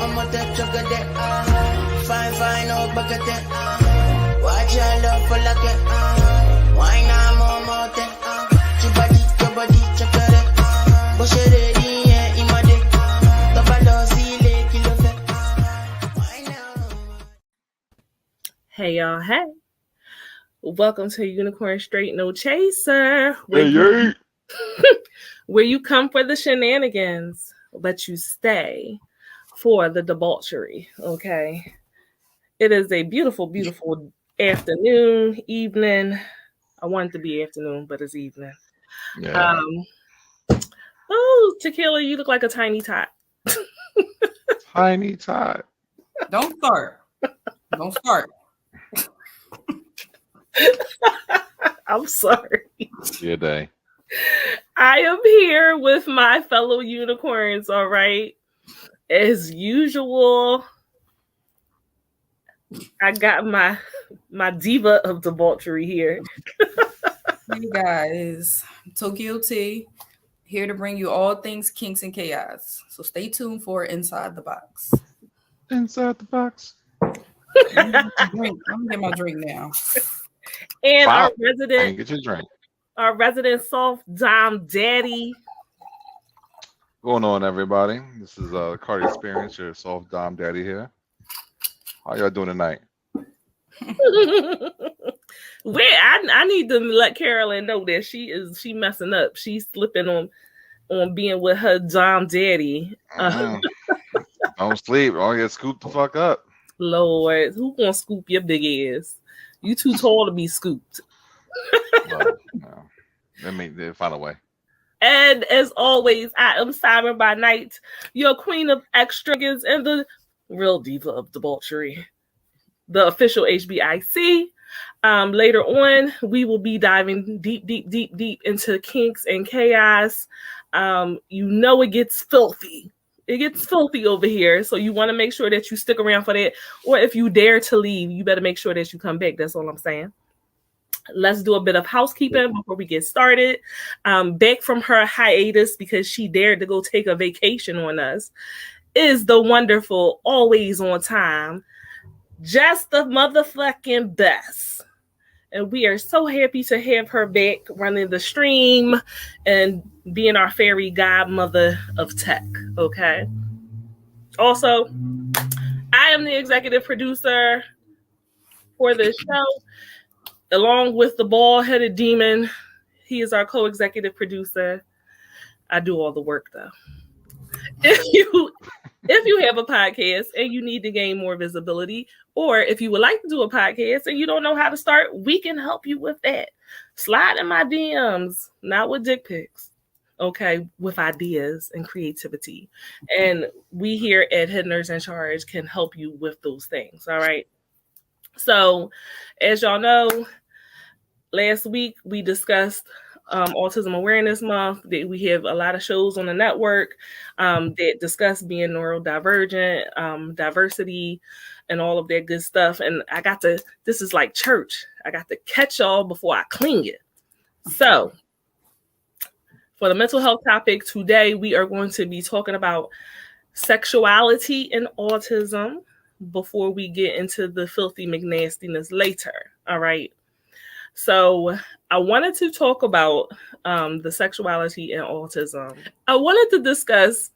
I'm a that sugar that fine, oh, back at that watch your love for like it why not more that your body, check it bush it ready, yeah, in my dick the balozi lake, you love it why now. Hey y'all, hey. Welcome to Unicorn Straight No Chaser. Where you come for the shenanigans, but you stay for the debauchery, okay? It is a beautiful, beautiful afternoon, evening. I want it to be afternoon, but it's evening. Yeah. Oh, Tequila, you look like a tiny tot. Tiny tot. Don't start. I'm sorry. Your day. I am here with my fellow unicorns, all right? As usual, I got my diva of debauchery here. Hey guys, Tokyo T, here to bring you all things kinks and chaos. So stay tuned for Inside the Box. Inside the box. I'm gonna get my drink now. And Wow. our Get your drink. resident Soft Dom Daddy. What's going on, everybody? This is Carty Experience, your Soft Dom Daddy here. How y'all doing tonight? I need to let Carolyn know that she messing up. She's slipping on being with her Dom Daddy. Don't sleep. Oh, get scooped the fuck up. Lord, who gonna scoop your big ass? You too tall to be scooped. Well, no. They'll find a way. And as always, I am Siren by night, your queen of extravagance and the real diva of debauchery, the official HBIC. Later on, we will be diving deep into kinks and chaos. It gets filthy. It gets filthy over here. So you want to make sure that you stick around for that. Or if you dare to leave, you better make sure that you come back. That's all I'm saying. Let's do a bit of housekeeping before we get started. Back from her hiatus because she dared to go take a vacation on us is the wonderful, always on time, just the motherfucking best. And we are so happy to have her back running the stream and being our fairy godmother of tech, okay? Also, I am the executive producer for this show, along with the bald-headed demon. He is our co-executive producer. I do all the work, though. If you have a podcast and you need to gain more visibility, or if you would like to do a podcast and you don't know how to start, we can help you with that. Slide in my DMs, not with dick pics, okay, with ideas and creativity. And we here at Head Nurse in Charge can help you with those things, all right? So, as y'all know, last week we discussed Autism Awareness Month. That we have a lot of shows on the network that discuss being neurodivergent, diversity, and all of that good stuff. And this is like church. I got to catch y'all before I clean it. So for the mental health topic today, we are going to be talking about sexuality and autism before we get into the filthy McNastiness later. All right. So I wanted to talk about the sexuality and autism. I wanted to discuss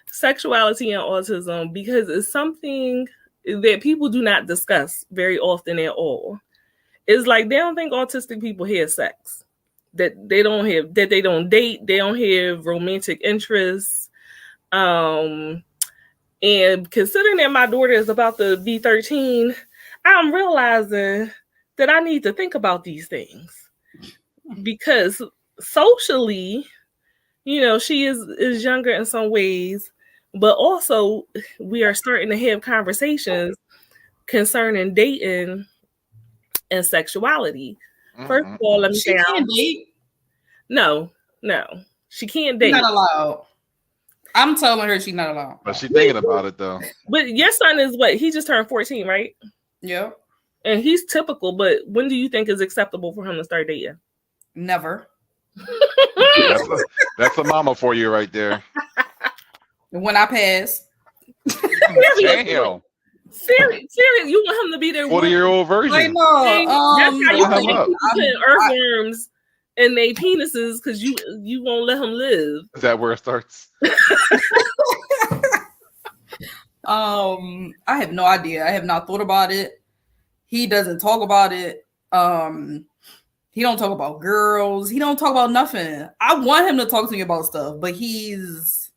sexuality and autism because it's something that people do not discuss very often at all. It's like they don't think autistic people have sex, that they don't date, they don't have romantic interests. And considering that my daughter is about to be 13, I'm realizing that I need to think about these things because socially, she is younger in some ways, but also we are starting to have conversations concerning dating and sexuality. First of all, let me say, can't date. No, she can't date. Not allowed. I'm telling her she's not allowed. But she's thinking about it though. But your son is what? He just turned 14, right? Yeah. And he's typical, but when do you think is acceptable for him to start dating? Never. That's a mama for you right there. When I pass. Damn. Serious, you want him to be there 40-year-old version. I know. That's how you Fill him up. putting earthworms in their penises because you won't let them live. Is that where it starts? I have no idea. I have not thought about it. He doesn't talk about it. He don't talk about girls. He don't talk about nothing. I want him to talk to me about stuff, but he's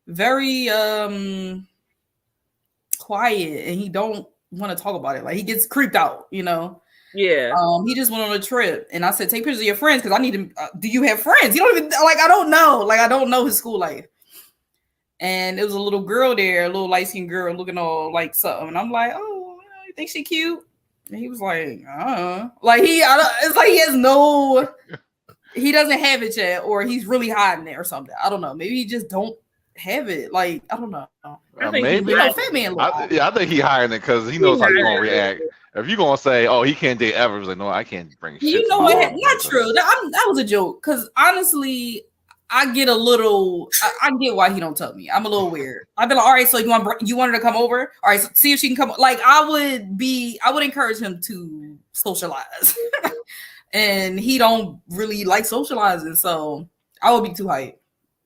very quiet and he don't want to talk about it. Like he gets creeped out, you know. Yeah. He just went on a trip and I said, take pictures of your friends because I need to. Do you have friends? You don't even I don't know. Like I don't know his school life. And there was a little girl there, a little light-skinned girl looking all like something. And I'm like, oh, you think she cute? And he was like, like it's like he has no, he doesn't have it yet, or he's really hiding it or something. I don't know. Maybe he just don't have it. Like, I don't know. I think maybe. Fat Man. I think he hiding it because he knows how you're gonna react. If you're gonna say, "Oh, he can't date ever," it's like, no, I can't bring shit. You know what? Not true. That was a joke. Because honestly, I get a little. I get why he don't tell me. I'm a little weird. I've been like, all right, so you want her to come over? All right, so see if she can come. Like I would encourage him to socialize, and he don't really like socializing, so I would be too hyped.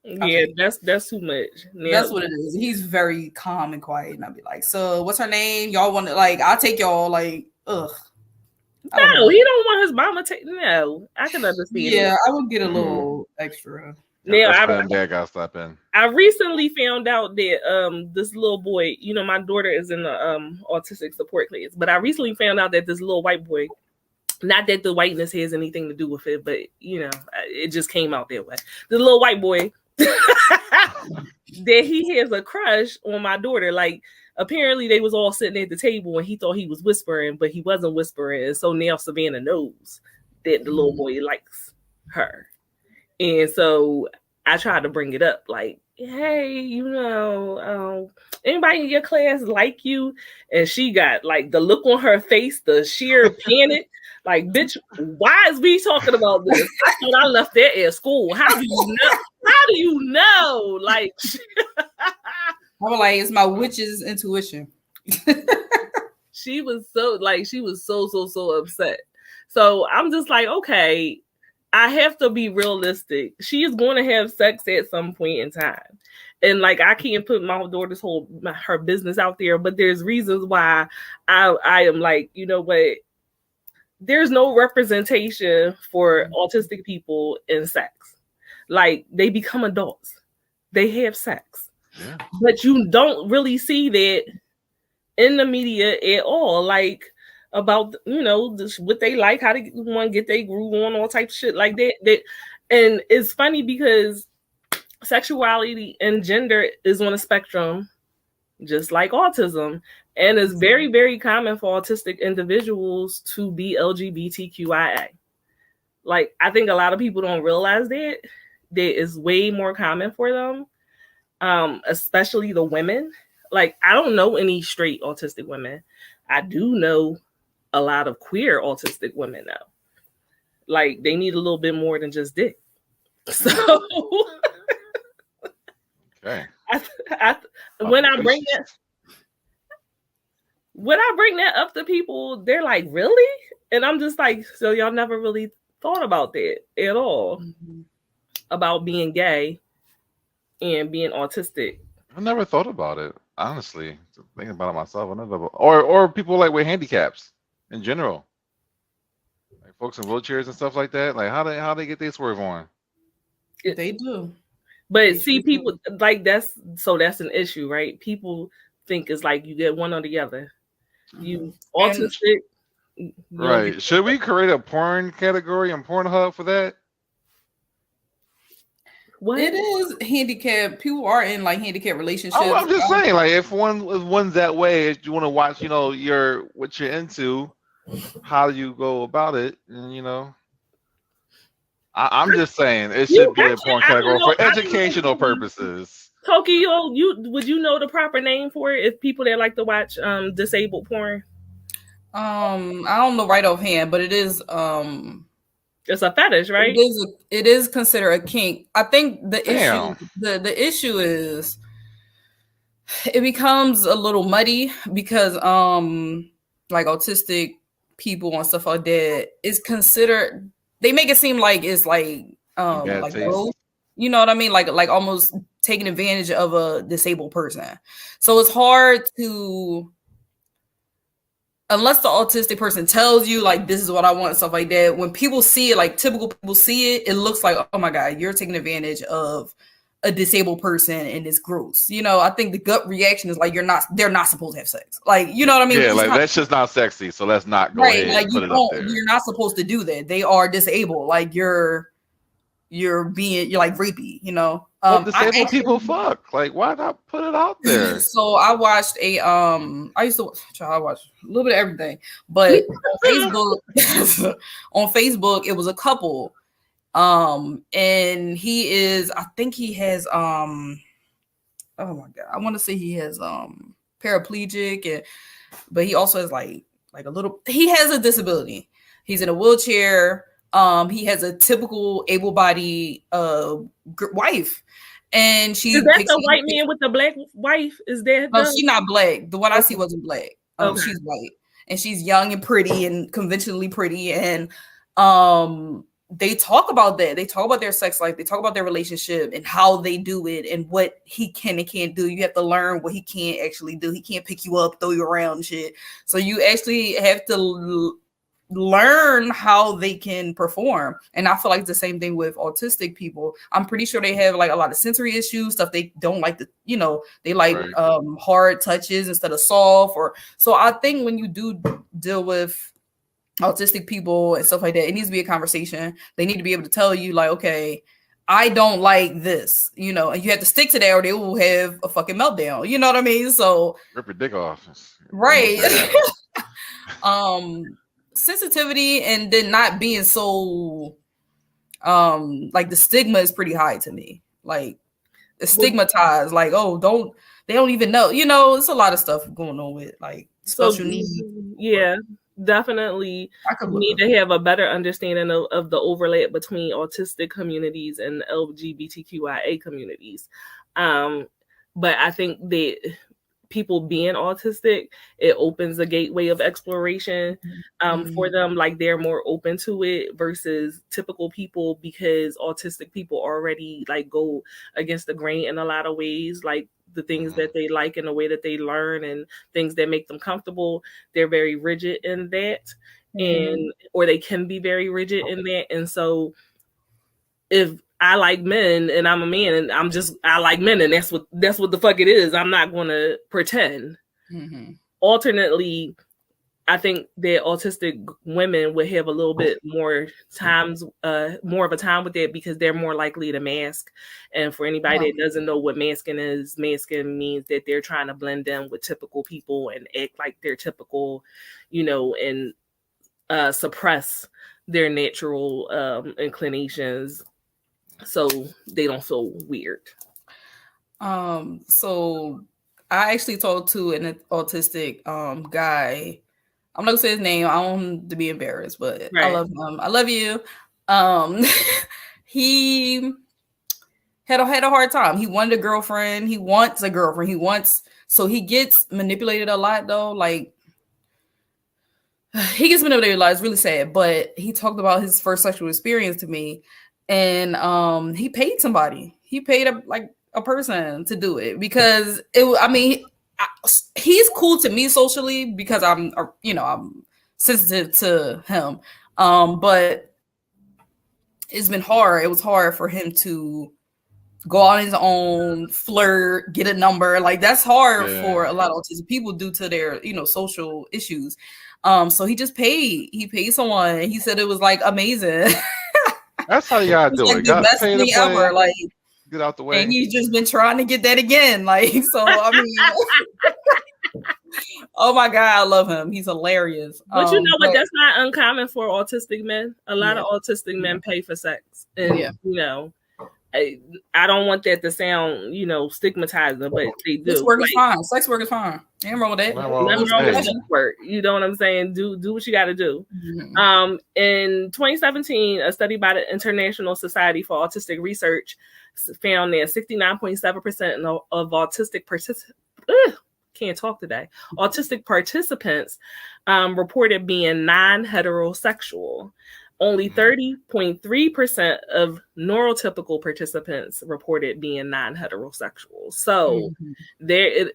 Yeah, that's too much. Yeah. That's what it is. He's very calm and quiet, and I'll be like, so what's her name? Y'all want to like? I'll take y'all. Like, ugh. No, he don't want his mama to. No, I can understand. Yeah, I would get a little extra. Now dad got to step in. I recently found out that this little boy, you know, my daughter is in the autistic support class, but I recently found out that this little white boy, not that the whiteness has anything to do with it, but you know, it just came out that way. The little white boy that he has a crush on my daughter. Like apparently they was all sitting at the table and he thought he was whispering, but he wasn't whispering. And so now Savannah knows that the little boy likes her. And so I tried to bring it up like, hey, you know, anybody in your class like you? And she got like the look on her face, the sheer panic. Like, bitch, why is we talking about this? I thought I left that at school. How do you know? How do you know? Like, I'm like, it's my witch's intuition. she was so upset. So I'm just like, okay, I have to be realistic. She is going to have sex at some point in time. And like, I can't put my daughter's her business out there, but there's reasons why I am like, you know what? There's no representation for autistic people in sex. Like they become adults, they have sex, but you don't really see that in the media at all. Like about, you know, what they like, how they want to get their groove on, all types of shit like that. And it's funny because sexuality and gender is on a spectrum, just like autism. And it's very, very common for autistic individuals to be LGBTQIA. Like, I think a lot of people don't realize that is way more common for them, especially the women. Like, I don't know any straight autistic women. I do know a lot of queer autistic women, though. Like, they need a little bit more than just dick. So, okay. When I bring that up to people, they're like, really? And I'm just like, so y'all never really thought about that at all, about being gay and being autistic. I never thought about it, honestly. Thinking about it myself, I never. Or people like with handicaps in general, like folks in wheelchairs and stuff like that. Like how they get their swerve on? They do. But see, people like that's an issue, right? People think it's like you get one or the other. You autistic, right? Should we create a porn category on Pornhub for that? What? It is handicap. People are in like handicap relationships. Oh, I'm just saying, like if one's that way, if you want to watch, you know, what you're into, how do you go about it? And you know, I'm just saying it should be a porn category for educational purposes. Tokyo, would you know the proper name for it if people that like to watch disabled porn? I don't know right offhand, but it is it's a fetish, right? It is considered a kink. I think the issue is it becomes a little muddy because like autistic people and stuff like that is considered, they make it seem like it's like bad like taste. growth, you know what I mean, like almost taking advantage of a disabled person. So it's hard to, unless the autistic person tells you like this is what I want and stuff like that, when people see it, like typical people see it, it looks like, oh my god, you're taking advantage of a disabled person and it's gross. You know, I think the gut reaction is like, they're not supposed to have sex. Like, you know what I mean? Yeah, It's like not, that's just not sexy. So let's not go right, ahead like and you put it up there. you're not supposed to do that. They are disabled. Like you're like rapey, you know. Well, disabled people fuck. Like, why not put it out there? So I watched I used to try to watch a little bit of everything, but on Facebook it was a couple, and he is, I think he has oh my god, I want to say he has paraplegic, and but he also has like a little, he has a disability. He's in a wheelchair. He has a typical able-bodied wife, and she Is that the white man with the black wife? Is that no, she's not black. The one I see wasn't black. Okay. She's white, and she's young and pretty and conventionally pretty, and they talk about that. They talk about their sex life. They talk about their relationship and how they do it and what he can and can't do. You have to learn what he can't actually do. He can't pick you up, throw you around and shit. So you actually have to learn how they can perform. And I feel like it's the same thing with autistic people. I'm pretty sure they have like a lot of sensory issues, stuff they don't like to, you know, they like hard touches instead of soft. Or so I think when you do deal with autistic people and stuff like that, it needs to be a conversation. They need to be able to tell you like, okay, I don't like this, you know, and you have to stick to that or they will have a fucking meltdown. You know what I mean? So rip your dick off. Right. Sensitivity and then not being so like the stigma is pretty high to me. Like stigmatized, like, oh, they don't even know, you know, it's a lot of stuff going on with like special needs. Yeah, definitely need to have a better understanding of the overlap between autistic communities and LGBTQIA communities. But I think that people being autistic, it opens a gateway of exploration for them. Like they're more open to it versus typical people, because autistic people already like go against the grain in a lot of ways. Like the things that they like and the way that they learn and things that make them comfortable, they're very rigid in that, and or they can be very rigid in that. And so if I like men and I'm a man and I like men and that's what the fuck it is, I'm not going to pretend. Alternately, I think that autistic women would have a little bit more of a time with it, because they're more likely to mask. And for anybody that doesn't know what masking is, masking means that they're trying to blend in with typical people and act like they're typical, you know, and suppress their natural inclinations so they don't feel weird. So I actually talked to an autistic guy. I'm not gonna say his name. I don't want him to be embarrassed, but I love him. I love you. He had a hard time. He wanted a girlfriend. He wants a girlfriend. So he gets manipulated a lot though. Like he gets manipulated a lot. It's really sad. But he talked about his first sexual experience to me, and he paid somebody. He paid a person to do it because he's cool to me socially because I'm sensitive to him. But it's been hard. It was hard for him to go on his own, flirt, get a number. Like that's hard for a lot of autistic people due to their, social issues. So he just paid. He paid someone. He said it was like amazing. That's how you gotta do it. The best thing ever. Like get out the way. And he's just been trying to get that again. Like, so I mean, oh my God, I love him. He's hilarious. But you know what? That's not uncommon for autistic men. A lot of autistic men pay for sex. And, I don't want that to sound, stigmatizing, but they do. Sex work is fine. Sex work is fine. Ain't wrong with that. Nothing wrong with sex work. You know what I'm saying? Do what you got to do. In 2017, a study by the International Society for Autistic Research found that 69.7% of autistic can't talk today. Autistic participants reported being non-heterosexual. Only 30.3% of neurotypical participants reported being non-heterosexual. So it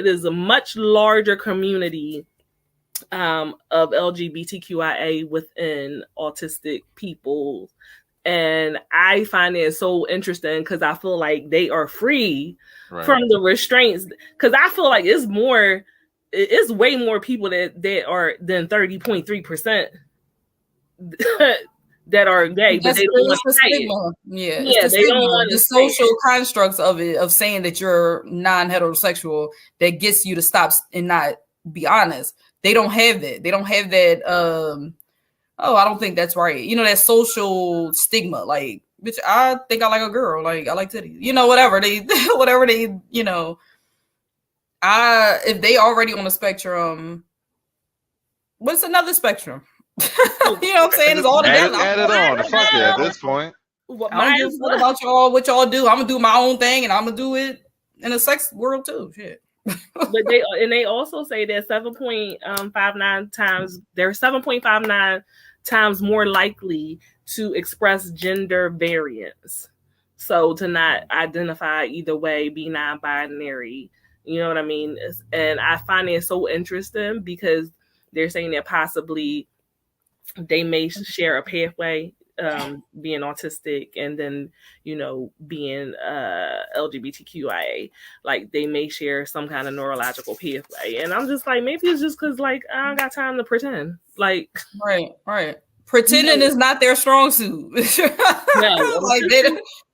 is a much larger community of LGBTQIA within autistic people. And I find it so interesting because I feel like they are free from the restraints. Because I feel like it's way more people that are than 30.3% that are gay, but they don't want to say it. Yeah, Yeah, they don't want the social constructs of it, of saying that you're non-heterosexual, that gets you to stop and not be honest. They don't have that. They don't have that. I don't think that's right. You know, that social stigma, like, bitch, I think I like a girl, like I like titties. You know, whatever they, you know. If they already on the spectrum, what's another spectrum? You know what I'm saying? It's all together. Add it on. Fuck it at this point. I don't give a fuck about y'all, what y'all do. I'm gonna do my own thing, and I'm gonna do it in a sex world too. Shit. But they also say that 7.59 times, they're 7.59 times more likely to express gender variance. So to not identify either way, be non-binary. You know what I mean? And I find it so interesting because they're saying that possibly they may share a pathway, being autistic, and then, you know, being LGBTQIA, like they may share some kind of neurological pathway. And I'm just like, maybe it's just because, like, I don't got time to pretend. Like, right. Pretending is not their strong suit. No, like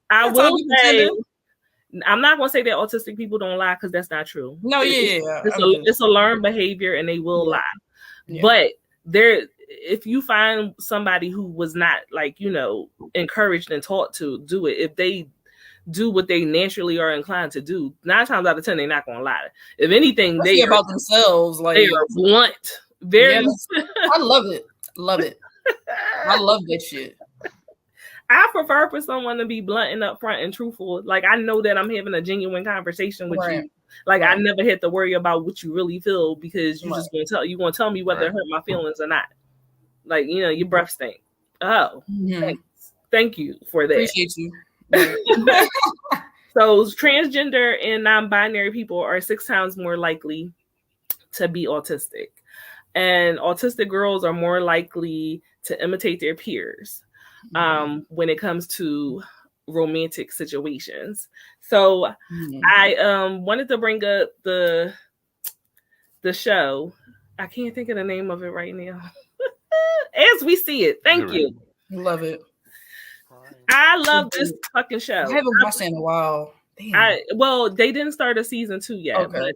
I will say, I'm not going to say that autistic people don't lie, because that's not true. No, it's a learned behavior, and they will lie. Yeah. But if you find somebody who was not, like, you know, encouraged and taught to do it, if they do what they naturally are inclined to do, 9 times out of 10 they're not going to lie. If anything, they about themselves. Like, they are blunt. Very. Yeah, I love it. I love that shit. I prefer for someone to be blunt and upfront and truthful. Like, I know that I'm having a genuine conversation with you. Like, I never had to worry about what you really feel, because you're just going to tell me whether it hurt my feelings or not. Like, you know, your breath stink. Oh, thank you for that. Appreciate you. So transgender and non-binary people are 6 times more likely to be autistic. And autistic girls are more likely to imitate their peers when it comes to romantic situations. So I wanted to bring up the show. I can't think of the name of it right now. As We See It. Thank you. Love it. I love this fucking show. I haven't watched it in a while. Well, they didn't start a season 2 yet. Okay.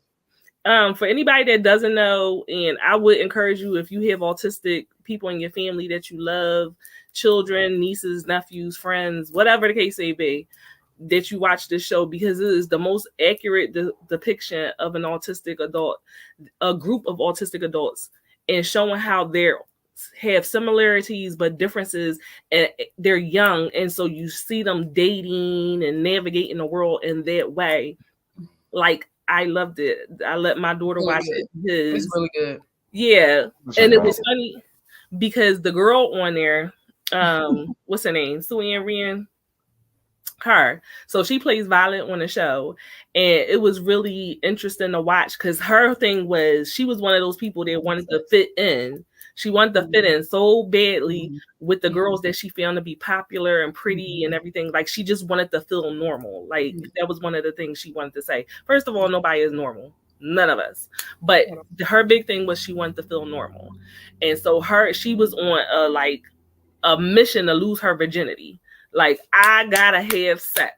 But for anybody that doesn't know, and I would encourage you, if you have autistic people in your family that you love, children, nieces, nephews, friends, whatever the case may be, that you watch this show, because it is the most accurate depiction of an autistic adult, a group of autistic adults, and showing how they're have similarities but differences, and they're young, and so you see them dating and navigating the world in that way. Like, I loved it. I let my daughter watch it. It's really good. Yeah. And it was funny because the girl on there, what's her name? Sue-Ann Ryan. Her. So she plays Violet on the show. And it was really interesting to watch, because her thing was, she was one of those people that wanted to fit in. She wanted to fit in so badly with the girls that she found to be popular and pretty and everything. Like, she just wanted to feel normal. Like, that was one of the things she wanted to say. First of all, nobody is normal. None of us. But her big thing was she wanted to feel normal. And so she was on a mission to lose her virginity. Like, I gotta have sex.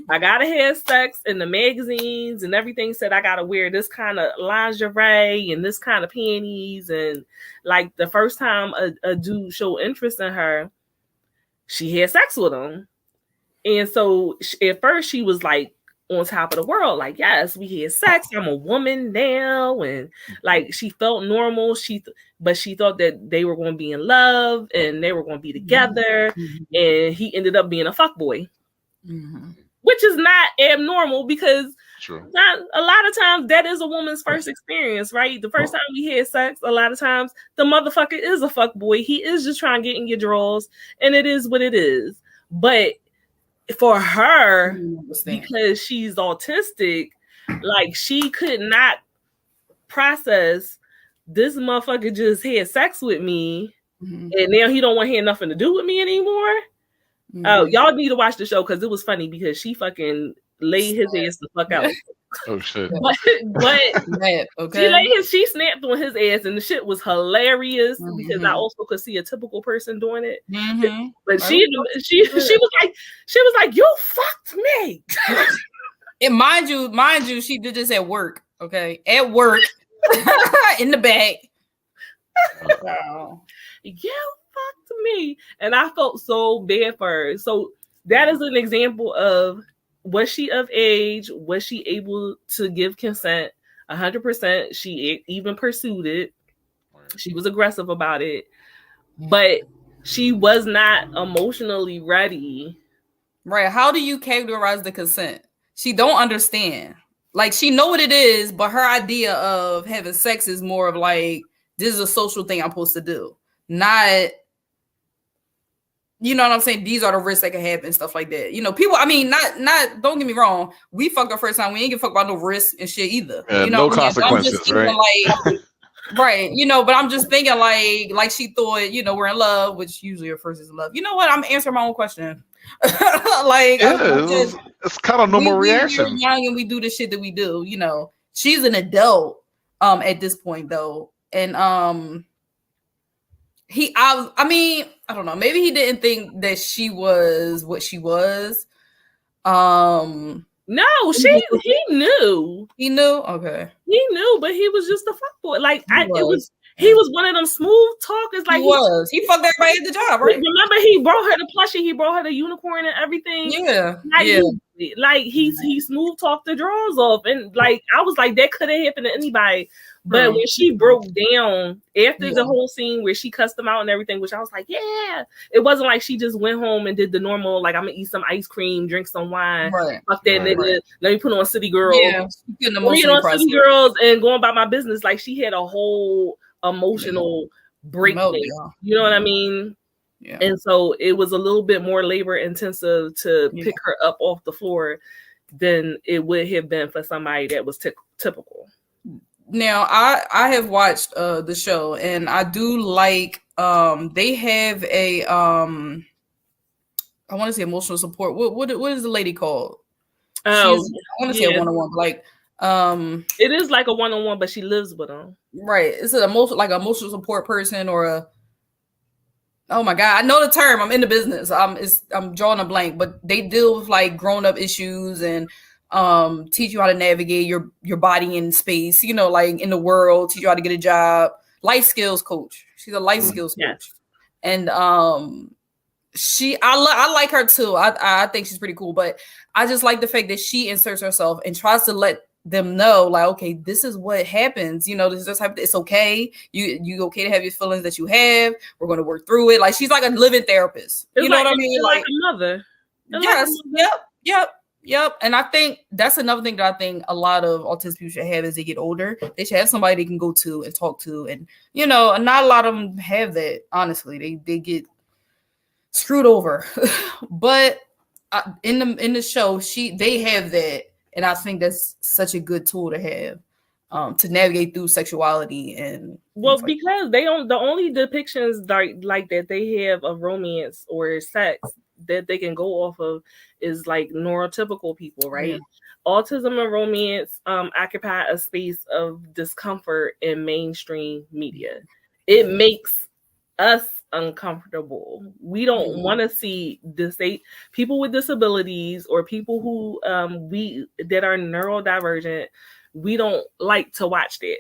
I gotta have sex, and the magazines and everything said I gotta wear this kind of lingerie and this kind of panties. And like, the first time a dude showed interest in her, she had sex with him. And so at first she was like on top of the world, like, yes, we had sex, I'm a woman now, and like, she felt normal. But she thought that they were going to be in love and they were going to be together, and he ended up being a fuckboy. which is not abnormal because True. a lot of times that is a woman's first experience, right? The first time we had sex, a lot of times the motherfucker is a fuck boy. He is just trying to get in your drawers, and it is what it is. But for her, because she's autistic, like she could not process this motherfucker just had sex with me, and now he don't want to have nothing to do with me anymore. Oh, y'all need to watch the show because it was funny because she fucking laid his ass the fuck out. Oh shit! But she snapped on his ass, and the shit was hilarious because I also could see a typical person doing it. But she was like, "You fucked me." And mind you, she did this at work. Okay, at work, in the back. Wow. You fucked me, and I felt so bad for her. So that is an example of, was she of age? Was she able to give consent? 100%. She even pursued it. She was aggressive about it, but she was not emotionally ready. Right? How do you categorize the consent? She don't understand. Like, she know what it is, but her idea of having sex is more of like, this is a social thing I'm supposed to do, not. You know what I'm saying? These are the risks that can happen, stuff like that. You know, people, I mean, not, don't get me wrong. We fucked our first time. We ain't give a fuck about no risks and shit either. Yeah, you know, no consequences, right? Like, right. You know, but I'm just thinking like she thought, you know, we're in love, which usually her first is love. You know what? I'm answering my own question. Like, it's kind of normal reaction. We're young and we do the shit that we do, you know. She's an adult at this point though. And I mean, I don't know. Maybe he didn't think that she was what she was. No, he knew. He knew? Okay. He knew, but he was just a fuckboy. Like, he was one of them smooth talkers. Like, he fucked everybody at the job, right? Remember, he brought her the plushie, he brought her the unicorn and everything. Yeah. He smooth talked the drawers off. And like, I was like, that could have happened to anybody. But when she broke down after the whole scene where she cussed him out and everything, which I was like, yeah, it wasn't like she just went home and did the normal, like, I'm gonna eat some ice cream, drink some wine, fuck that nigga, let me put on City Girls, City Girls, and going about my business. Like, she had a whole emotional breakdown. You know what I mean? Yeah. And so it was a little bit more labor intensive to pick her up off the floor than it would have been for somebody that was typical. Now, I have watched the show, and I do like they have a I want to say emotional support. What is the lady called? I want to say a one-on-one, like it is like a one-on-one, but she lives with them. Right. It's an emotional support person or a. Oh my God, I know the term. I'm in the business. I'm drawing a blank, but they deal with like grown-up issues and teach you how to navigate your body in space, you know, like in the world, teach you how to get a job. Life skills coach. She's a life skills coach. And I like her too. I think she's pretty cool, but I just like the fact that she inserts herself and tries to let them know, like, okay, this is what happens, you know, it's okay. You okay to have your feelings that you have. We're going to work through it. Like, she's like a living therapist. You know what I mean? Like a mother. Yes. Yep. And I think that's another thing that I think a lot of autistic people should have as they get older. They should have somebody they can go to and talk to. And, you know, not a lot of them have that, honestly. They get screwed over. But in the show, they have that. And I think that's such a good tool to have to navigate through sexuality. And because the only depictions like that they have of romance or sex that they can go off of is like neurotypical people, right? Autism and romance occupy a space of discomfort in mainstream media. It makes us uncomfortable. We don't want to see people with disabilities or people who that are neurodivergent. We don't like to watch that.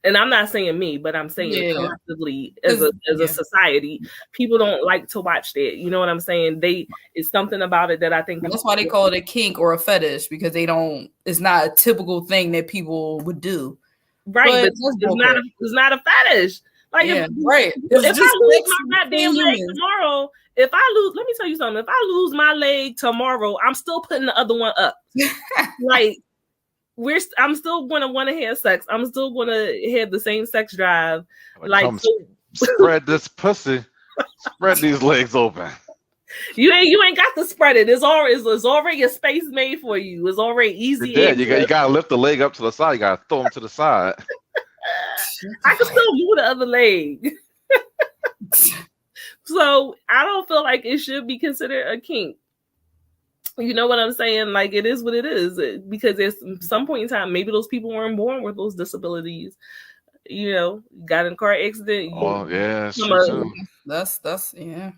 And I'm not saying me, but I'm saying collectively as a society, people don't like to watch that. You know what I'm saying? It's something about it that I think that's why they call it a kink or a fetish, because it's not a typical thing that people would do. Right, but it's not a fetish. Like, Yeah, if, right. if I lose my goddamn leg humans. tomorrow, if I lose, let me tell you something. If I lose my leg tomorrow, I'm still putting the other one up. Like, I'm still going to want to have sex. I'm still going to have the same sex drive. Like, spread this pussy. Spread these legs open. You ain't got to spread it. It's already a space made for you. It's already easy. You gotta lift the leg up to the side. You gotta throw them to the side. I can still move the other leg. So I don't feel like it should be considered a kink. You know what I'm saying? Like, it is what it is. Because there's some point in time, maybe those people weren't born with those disabilities. You know, got in a car accident. Oh yeah, that's yeah.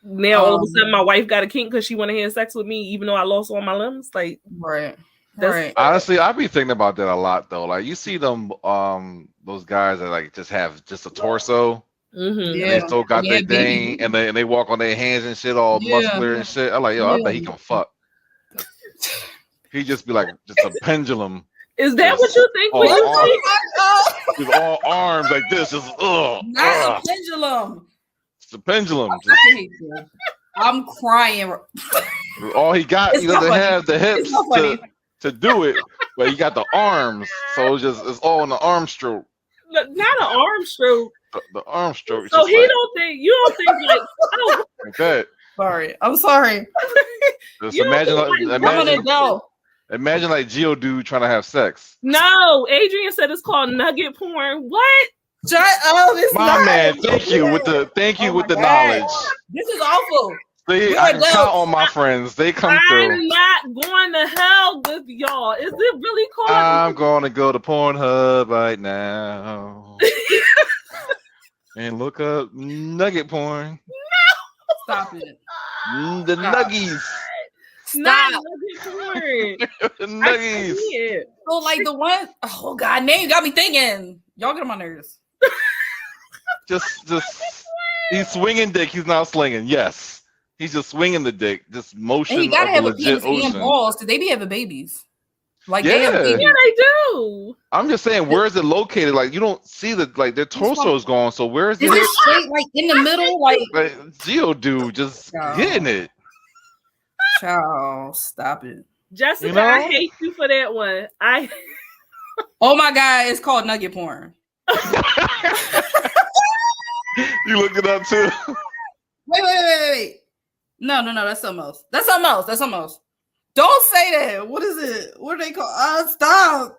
Now all of a sudden my wife got a kink because she want to have sex with me, even though I lost all my limbs. Like, right. Honestly, I be thinking about that a lot though. Like, you see them, those guys that like just have just a torso. Mm-hmm. And they still got their thing, and they walk on their hands and shit, all muscular and shit. I'm like, yo, I bet he can fuck. He just be like just a pendulum. Is that what you think? With all arms like this, just not a pendulum. It's a pendulum. I'm crying. All he got, he doesn't have the hips to do it, but he got the arms, so it's all in the arm stroke. Not an arm stroke. The arm stroke. So you don't think like that. Sorry, I'm sorry. Just imagine like Geodude trying to have sex. No, Adrian said it's called nugget porn. What? Shut up! My man, thank you with the knowledge. This is awful. See, I can count on my friends. They come through. I'm not going to hell with y'all. Is it really called? I'm going to go to Pornhub right now and look up nugget porn. No, stop it. The nuggies. Stop. Nugget porn. The nuggies. So like the one, oh god, name you got me thinking. Y'all get on my nerves. Just he's swinging dick. He's not slinging. Yes, he's just swinging the dick. Just motion. And you gotta have a penis and balls because they be having babies. Like yeah, they do. I'm just saying, where is it located? Like, you don't see their torso is gone. So where is it? Is it straight like in the middle? Like Geodude just getting it. Ciao, stop it, Jessica. I hate you for that one. Oh my god, it's called nugget porn. You looked it up too. Wait. No, that's something else. That's something else. Don't say that. What is it? What do they call? Stop.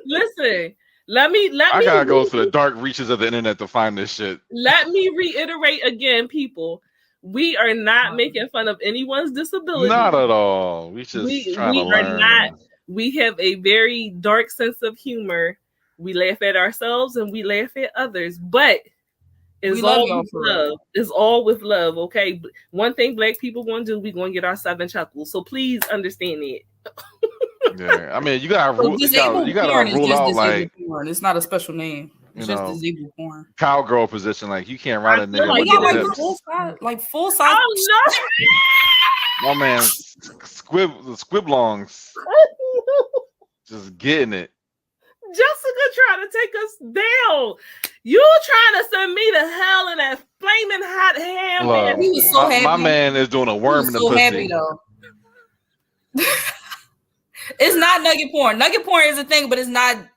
Listen, let me. I gotta go to the dark reaches of the internet to find this shit. Let me reiterate again, people. We are not making fun of anyone's disability. Not at all. We trying to learn. We have a very dark sense of humor. We laugh at ourselves and we laugh at others, but it's all with love. It's all with love, okay? One thing Black people gonna do, we gonna get our 7 chuckles. So please understand it. Yeah, I mean, you gotta rule out like porn. It's not a special name. It's just disabled porn. Cowgirl position, like you can't ride a nigga like full size. Oh My no! man, squiblongs, just getting it. Jessica trying to take us down. You trying to send me to hell in that flaming hot ham? Man. He was so happy. My man is doing a worm in the pussy. Happy though. It's not nugget porn. Nugget porn is a thing, but it's not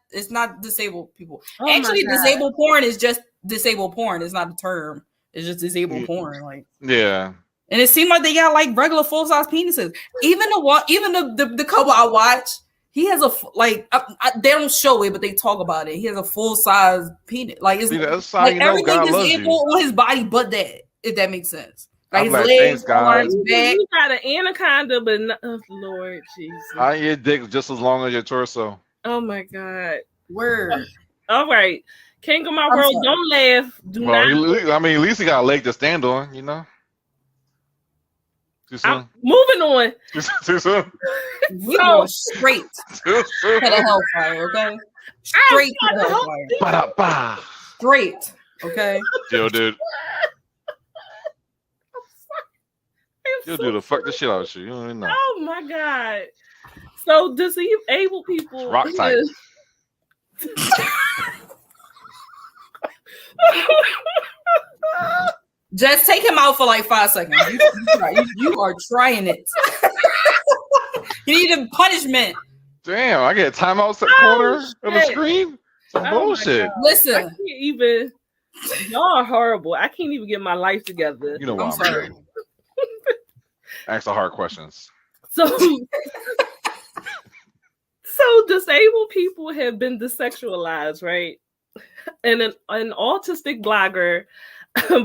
disabled people. Oh actually, disabled porn is just disabled porn. It's not a term. It's just disabled porn. Like yeah. And it seemed like they got like regular full size penises. Even the couple I watch, he has they don't show it, but they talk about it. He has a full size penis. Like it's like everything disabled on his body, but that, if that makes sense. Like his legs, arms, back. You got an anaconda, but Lord Jesus. I eat your dick just as long as your torso. Oh my God. Word. All right. King of my world, don't laugh. Not. I mean, at least he got a leg to stand on, you know. Too soon. Moving on. Too soon. We go straight to the hellfire, okay? Straight to the hellfire. Ba-da-ba. Straight, okay? Yo, dude. You'll do the fuck the shit out of you. You don't even know. Oh my God. So disabled people. Rock type. Just take him out for like 5 seconds. You are trying it. You need a punishment. Damn, I get timeouts at the corner of the screen. Some bullshit. Listen, I can't even. Y'all are horrible. I can't even get my life together. You know why I'm sorry. saying. Ask the hard questions. So disabled people have been desexualized, right? And an autistic blogger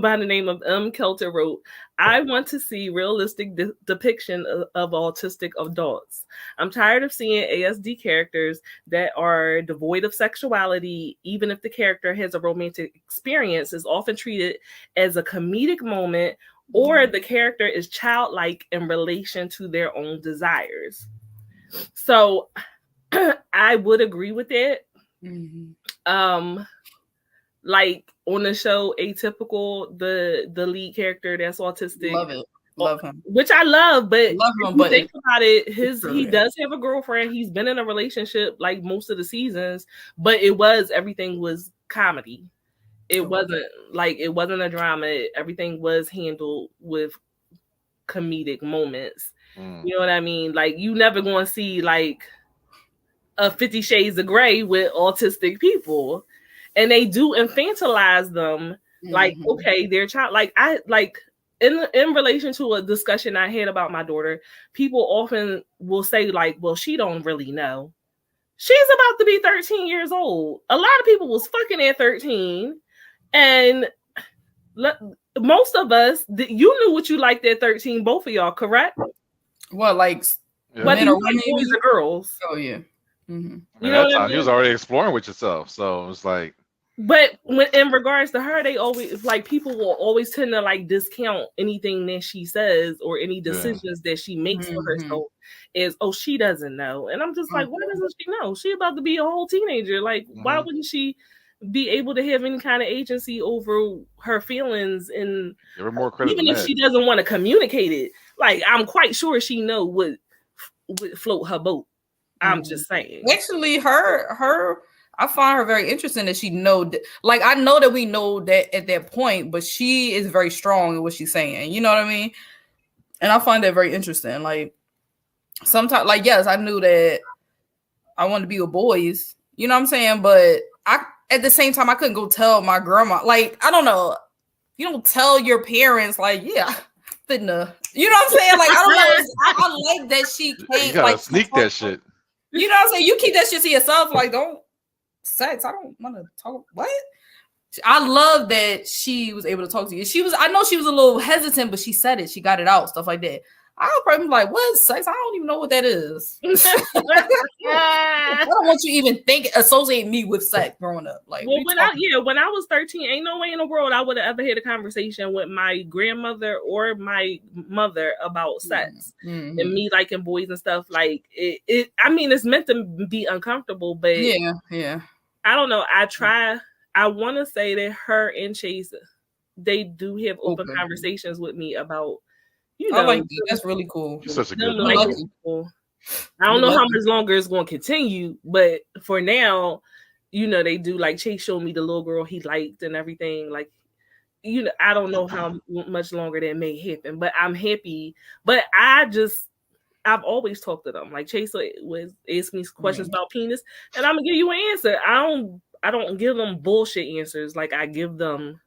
by the name of M. Kelter wrote, I want to see realistic depiction of autistic adults. I'm tired of seeing ASD characters that are devoid of sexuality, even if the character has a romantic experience, is often treated as a comedic moment, or the character is childlike in relation to their own desires. So I would agree with that. Mm-hmm. Like on the show Atypical, the lead character that's autistic, love him, which I love, but love him, but think about it, he does have a girlfriend. He's been in a relationship like most of the seasons, but everything was comedy. It wasn't a drama. Everything was handled with comedic moments. You know what I mean? Like, you never gonna see like a 50 Shades of Grey with autistic people. And they do infantilize them, like, okay, they're child. Like, in relation to a discussion I had about my daughter, people often will say, like, well, she don't really know. She's about to be 13 years old. A lot of people was fucking at 13, and most of us, you knew what you liked at 13. Both of y'all, correct? What, like, whether you like boys or girls? Oh yeah. You know what I mean? You was already exploring with yourself, so it was like. But when in regards to her, they always like people will always tend to like discount anything that she says or any decisions that she makes for herself is, oh, she doesn't know. And I'm just like, why doesn't she know? She about to be a whole teenager. Like, why wouldn't she be able to have any kind of agency over her feelings? And give her more credit, even if she doesn't want to communicate it, like, I'm quite sure she know what would float her boat. I'm just saying. Actually, her. I find her very interesting that she know, like, I know that we know that at that point, but she is very strong in what she's saying. You know what I mean? And I find that very interesting. Like, sometimes, like, yes, I knew that I wanted to be with boys. You know what I'm saying? But at the same time, I couldn't go tell my grandma. Like, I don't know. You don't tell your parents, like, yeah, you know what I'm saying? Like, I don't know. I like that she can't. You gotta like sneak that shit. You know what I'm saying? You keep that shit to yourself. Like, don't. Sex. I don't want to talk. What? I love that she was able to talk to you. I know she was a little hesitant, but she said it. She got it out. Stuff like that. I'll probably be like, what is sex? I don't even know what that is. I don't want you to even associate me with sex growing up. Like, well, when I was 13, ain't no way in the world I would have ever had a conversation with my grandmother or my mother about sex and me liking boys and stuff. Like, it I mean, it's meant to be uncomfortable, but yeah. I don't know. I want to say that her and Chase, they do have open conversations with me about, you know. I like that. That's really cool. She's such a good people. I don't know how much longer it's going to continue, but for now, you know, they do. Like, Chase showed me the little girl he liked and everything. Like, you know, I don't know how much longer that may happen, but I'm happy. But I've always talked to them. Like, Chase was asking me questions about penis, and I'm gonna give you an answer. I don't give them bullshit answers. Like, I give them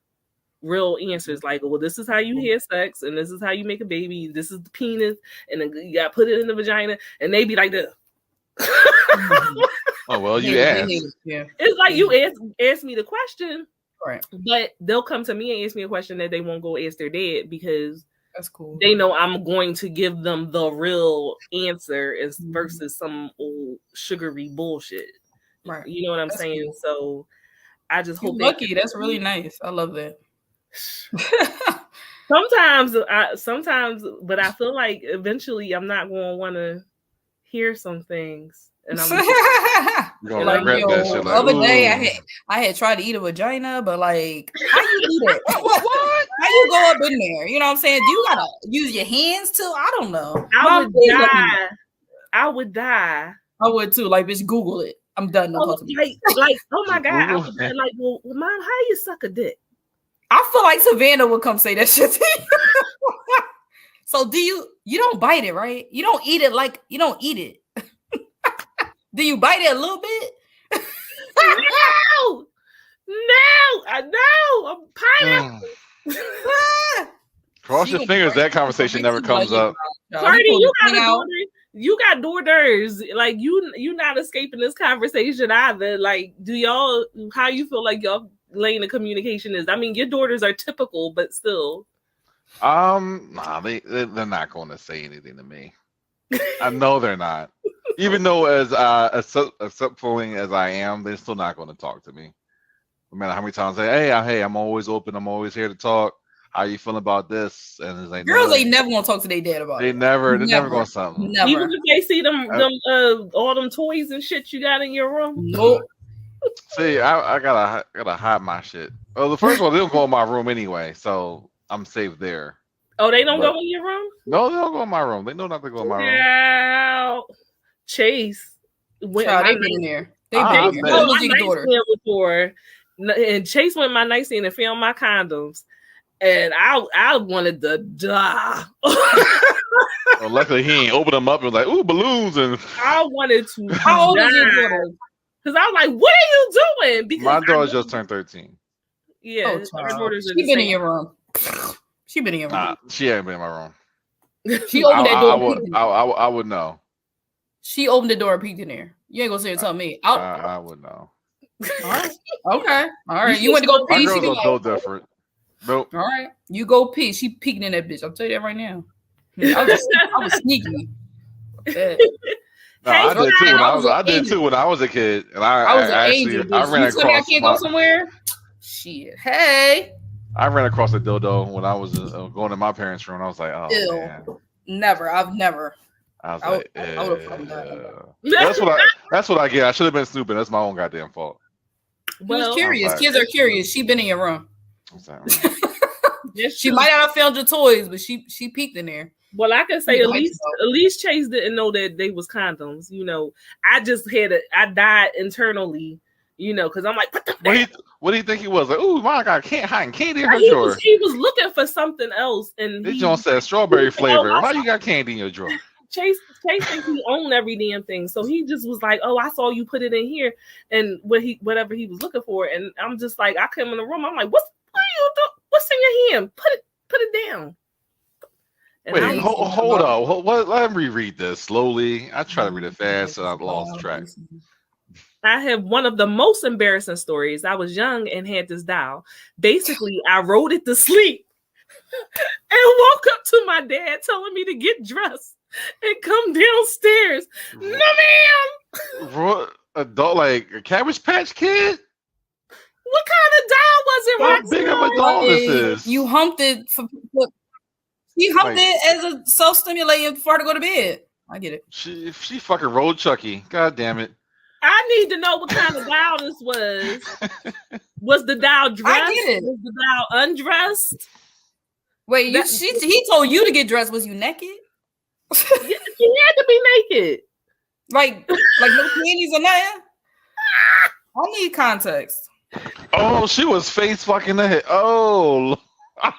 real answers. Like, well, this is how you have sex, and this is how you make a baby. This is the penis, and then you gotta put it in the vagina, and they be like this. Oh well, you asked. Yeah, it's like you ask me the question, right? But they'll come to me and ask me a question that they won't go ask their dad because. That's cool. They know I'm going to give them the real answer versus some old sugary bullshit. Right. You know what I'm saying? Cool. So I just hope lucky. That's really nice. I love that. Sometimes, but I feel like eventually I'm not going to want to hear some things. And I'm gonna regret that shit. The other day I had tried to eat a vagina, but like, how you do that? What? How you go up in there? You know what I'm saying? Do you gotta use your hands too? I don't know. I would die. I would too. Like, bitch, Google it. I'm done. Like, oh my God. I was like, well, mom, how you suck a dick? I feel like Savannah would come say that shit to you. So do you don't bite it, right? You don't eat it like you don't eat it. Do you bite it a little bit? I'm pineapple. Cross your fingers. That conversation never comes up. Cardi, you got a daughter. You got daughters. Like you not escaping this conversation either. Like, how you feel like y'all lane of communication is? I mean, your daughters are typical, but still. Nah, they're not going to say anything to me. I know they're not. Even though as accepting as I am, they're still not going to talk to me. No matter how many times I say, hey, I'm always open. I'm always here to talk. How you feeling about this? And it's like, girls ain't never gonna talk to their dad about it. They're never gonna something. Never. Even if they see all them toys and shit you got in your room. Nope. See, I gotta hide my shit. Well, the first one, they don't go in my room anyway, so I'm safe there. Oh, they don't go in your room? No, they don't go in my room. They know not to go in my room. Yeah. Chase. They been in there. They been in there. Before, and Chase went in my nightstand and found my condoms. And I wanted to die. Well, luckily he ain't opened them up and was like, ooh, balloons. And I wanted to. How old is your daughter? Because I was like, what are you doing? Because my daughter just turned 13. Yeah. She been in your room. She been in your room. Nah, she ain't been in my room. She opened that door. I would know. She opened the door and peeked in there. You ain't gonna say it tell me. I would know. All right. Okay. All right. You went to go pee. My girls are so different. Nope. All right. You go pee. She peeking in that bitch. I'll tell you that right now. I was sneaky. No, I did too when I was a kid. And I was an angel. I ran across. I can't go somewhere. Shit. Hey. I ran across a dildo when I was going to my parents' room. I was like, oh, ew. Man. Never. I've never. I was like, that's what I get. I should have been snooping. That's my own goddamn fault. Well, curious. Kids are curious. She been in your room. She might not have found your toys, but she peeked in there. Well, I can say at least Chase didn't know that they was condoms. You know, I just I died internally. You know, because I'm like, what do you think he was like? Ooh, my God, hiding candy in her drawer. He was looking for something else, and this joint said strawberry flavor. Why you got candy in your drawer? Chase thinks he owned every damn thing, so he just was like, "Oh, I saw you put it in here," and whatever he was looking for, and I'm just like, I come in the room, I'm like, what are you doing? What's in your hand? Put it down. And wait, hold on. Let me read this slowly. I try to read it fast, and I've lost track. I have one of the most embarrassing stories. I was young and had this doll. Basically, I rode it to sleep and woke up to my dad telling me to get dressed and come downstairs. No, ma'am. Adult, like a Cabbage Patch Kid? What kind of doll was it? How big of a doll this is? You humped it. She humped it as a self-stimulating before to go to bed. I get it. She fucking rolled Chucky. God damn it. I need to know what kind of doll this was. Was the doll dressed? I get it. Was the doll undressed? Wait, he told you to get dressed. Was you naked? She had to be naked. Like no panties or nothing? I need context. Oh, she was face fucking the head. Oh. Look,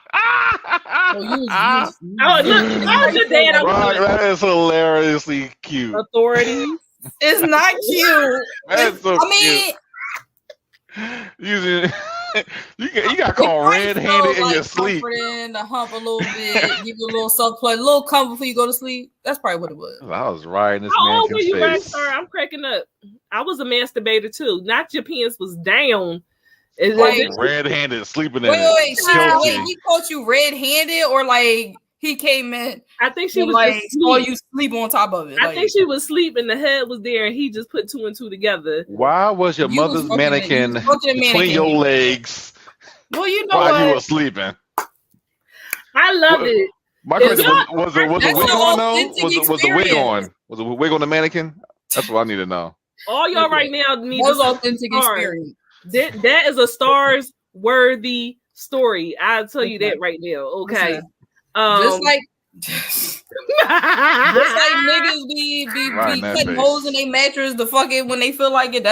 how's your dad? That is hilariously cute. Authority. It's not cute. That's so cute. You got called red-handed in your sleep. To hump a little bit, give you a little soft play, a little comfort before you go to sleep. That's probably what it was. I was riding this man's face. How old were you, sir? I'm cracking up. I was a masturbator too. Not your penis was down. Like red-handed, sleeping in Wait, he caught you red-handed, or like he came in? I think she was like saw you sleep on top of it. I think she was sleeping. The head was there, and he just put two and two together. Why was your mother's mannequin between your legs? Well, you know while you were sleeping. I love it. My question was the wig on though? Was the wig on? Was the wig on the mannequin? That's what I need to know. All y'all right now need was authentic experience. That is a stars worthy story. I'll tell you that right now. Okay. Just like niggas be cutting holes in their mattress to fuck it when they feel like it.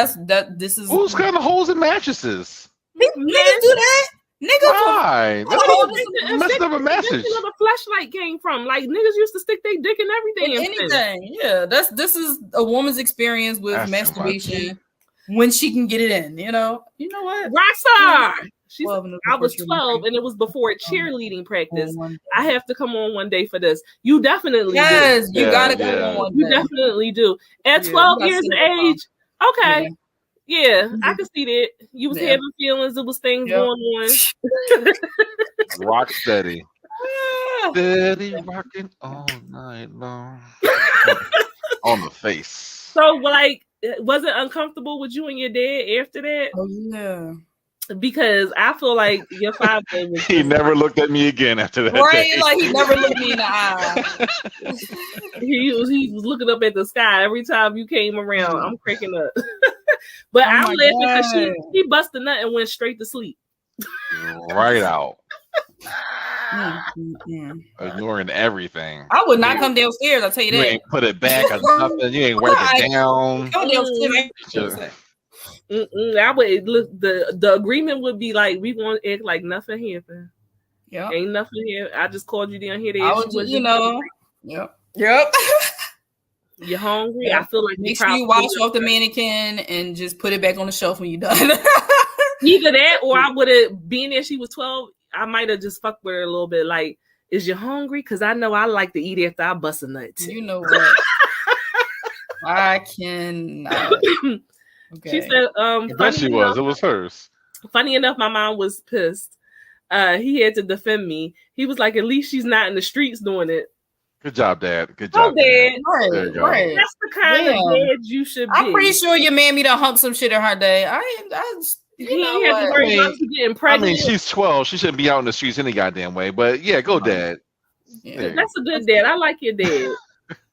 This is who's cutting holes in mattresses? Niggas do that. Nigga, Why? That's Oh, a messed up a message. That's where the fleshlight came from. Like niggas used to stick their dick in everything. anything. Yeah, this is a woman's experience with That's masturbation when she can get it in. You know what? Rockstar. She said, 12 and I was 12 and it was before cheerleading practice. I have to come on one day for this. You definitely Yes, do. you gotta come on one day. You definitely do. At Yeah, 12 you years gotta of age, okay. Yeah, I can see that. You was Yeah. having feelings. There was things Yep. going on. Rock steady. Steady rocking all night long. On the face. So, like, was it uncomfortable with you and your dad after that? Oh yeah. Because I feel like your father was He never looked at me again after that. Right, day. like he never looked me in the eye. he was looking up at the sky every time you came around. I'm cracking up. But I'm laughing because she bust a nut and went straight to sleep. Right out. Yeah. Ignoring everying. I would not come downstairs, I'll tell you You that. ain't put it back or nothing. You ain't wipe it down. Come downstairs. Just- I would look. The agreement would be like we want to act like nothing happened. Yeah, ain't nothing here. I just called you down here. I would, Yep. You hungry? Yeah. I feel like Make sure you wash off the mannequin and just put it back on the shelf when you're done. Either that, or I would have been there. She was 12. I might have just fucked with her a little bit. Like, is you hungry? Because I know I like to eat after I bust a nut. You know what? I cannot. Okay. She said, that she was. It was hers. Funny enough, my mom was pissed. He had to defend me. He was like, at least she's not in the streets doing it. Good job, Dad. Good job, Dad. Right. That's the kind of dad you should be. I'm pretty sure your mammy done humped some shit in her day. You know have to worry about you getting pregnant. I mean, she's 12. She shouldn't be out in the streets any goddamn way. But yeah, go, Dad. Yeah. That's a good dad. I like your dad.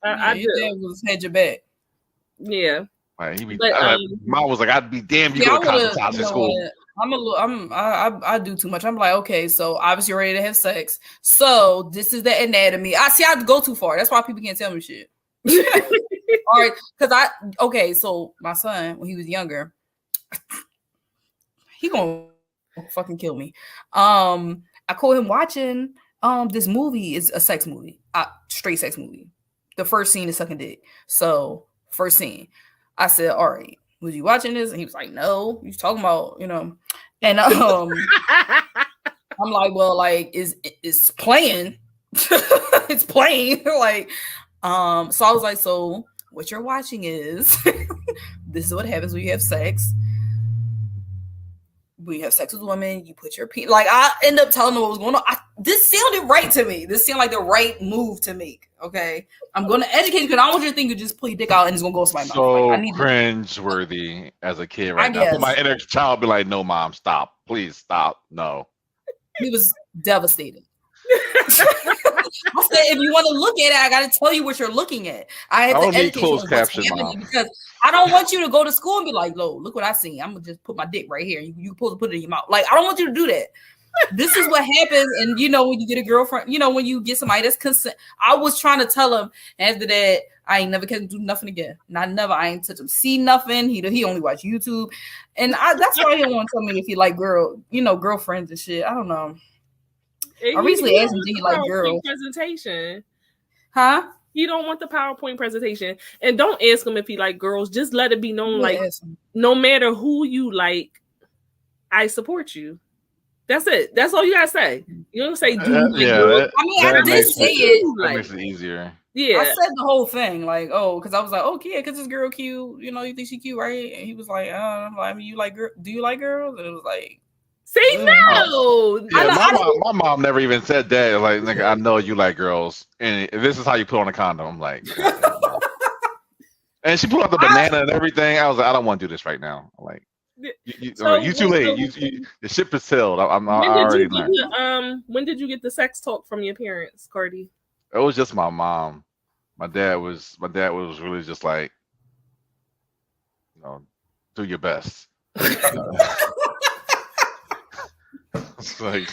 I your do. dad was had your back. Yeah. Right, But, Mom was like, "I'd be damned you go to cosmetology school." I do too much. I'm like, okay, so obviously you're ready to have sex. So this is the anatomy. I go too far. That's why people can't tell me shit. All right, because so my son, when he was younger, he gonna fucking kill me. I caught him watching this movie. Is a sex movie, straight sex movie. The first scene is sucking dick. So first scene, I said, all right, was you watching this? And he was like, no. He's talking about, and I'm like, well, like, it's playing. It's playing. Like, so I was like, so what you're watching is this is what happens when you have sex. When you have sex with women, you put your peen. Like, I end up telling them what was going on. This sounded right to me. This sounded like the right move to make. Okay, I'm going to educate you because I don't want you to think you just pull your dick out and it's going to go to my mouth. So like, cringe-worthy as a kid right now. guess. So my inner child be like, "No, Mom, stop. Please stop. No." He was devastated. I said, if you want to look at it, I got to tell you what you're looking at. I have to educate you on what's happening because I don't want you to go to school and be like, "Lo, look what I seen. I'm gonna just put my dick right here. You supposed to put it in your mouth." Like, I don't want you to do that. This is what happens, and when you get a girlfriend, when you get somebody that's consent. I was trying to tell him after that, I ain't never can do nothing again. Not never. I ain't touch him, see nothing. He only watch YouTube, and that's why he didn't want to tell me if he like girlfriends and shit. I don't know. I recently asked him, "Do he like girls?" Presentation, huh? You don't want the PowerPoint presentation, and don't ask him if he like girls. Just let it be known, like no matter who you like, I support you. That's it. That's all you gotta say. You don't say do you like girls? I did say it. That makes it easier. Yeah, I said the whole thing, like, because I was like, okay, because this girl cute. You think she cute, right? And he was like, you like girl? Do you like girls? And it was like. Say no. Yeah, my mom never even said that. Like, nigga, I know you like girls, and this is how you put on a condom. I'm like, and she pulled out the banana and everything. I was like, I don't want to do this right now. I'm like, you too late. The ship is sailed. When did you get the sex talk from your parents, Cardi? It was just my mom. My dad was really just like, do your best. It's like,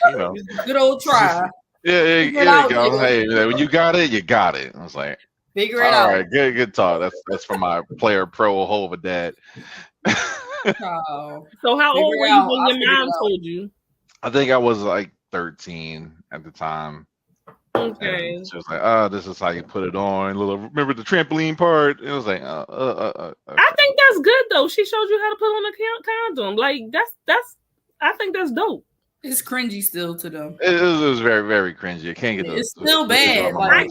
good old try. Yeah, there you go. Hey, when you got it, you got it. I was like, figure it out. All right, good talk. That's for my player pro Hova dad. So how old were you when your mom told you? I think I was like 13 at the time. Okay. And she was like, "Oh, this is how you put it on." Remember the trampoline part? It was like, I think that's good though. She showed you how to put on a condom. Like that's. I think that's dope. It's cringy still to them. It was very, very cringy. I can't get It's still bad. Like, I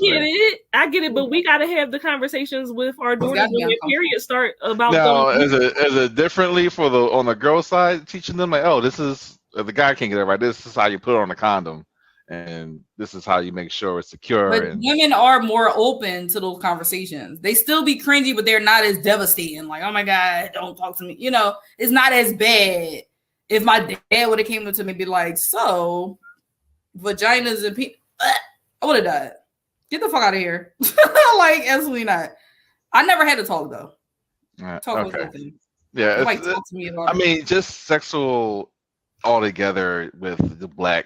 get it, but we gotta have the conversations with our daughters when their period start about. Now, is it differently for on the girl side, teaching them like, oh, this is the guy can't get it right. This is how you put it on a condom, and this is how you make sure it's secure. But women are more open to those conversations. They still be cringy, but they're not as devastating. Like, oh my God, don't talk to me. You know, it's not as bad. If my dad would have came up to me and be like, so vaginas and peen, I would have died. Get the fuck out of here. Like, absolutely not. I never had to talk though. Talk was nothing. Yeah. Like, talk to me about I mean, just sexual altogether with the black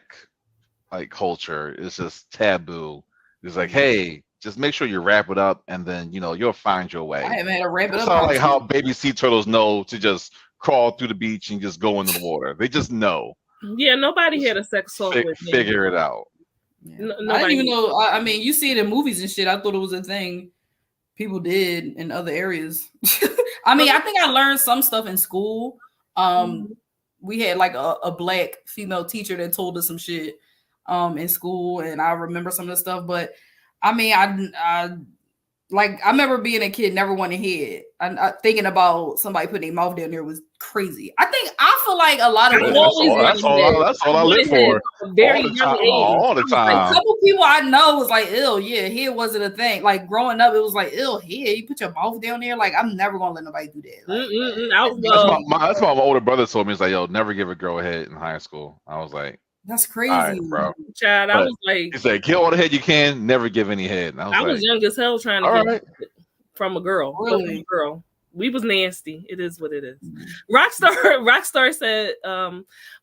like culture is just taboo. It's like, hey, just make sure you wrap it up and then you'll find your way. I haven't had to wrap it up. It's not like how baby sea turtles know to just crawl through the beach and just go into the water. They just know. Yeah, nobody had a sex talk with me. Figure it out. Yeah. I didn't even know. I mean, you see it in movies and shit. I thought it was a thing people did in other areas. I mean, I think I learned some stuff in school. We had like a black female teacher that told us some shit in school, and I remember some of the stuff. But I mean, I remember being a kid, never wanted head. I thinking about somebody putting their mouth down there was crazy. I feel like a lot of that's all I live for. Very young age. All the time. Like, a couple people I know was like, "Ew, yeah, head wasn't a thing." Like growing up, it was like, "Ew, head, you put your mouth down there." Like I'm never gonna let nobody do that. Like, that's my older brother told me. He's like, "Yo, never give a girl a head in high school." I was like, that's crazy, right, bro. Child, I was like, he's like, get all the head you can, never give any head. And I was young as hell trying to get from a girl. Really? From a girl. We was nasty. It is what it is. Rockstar said,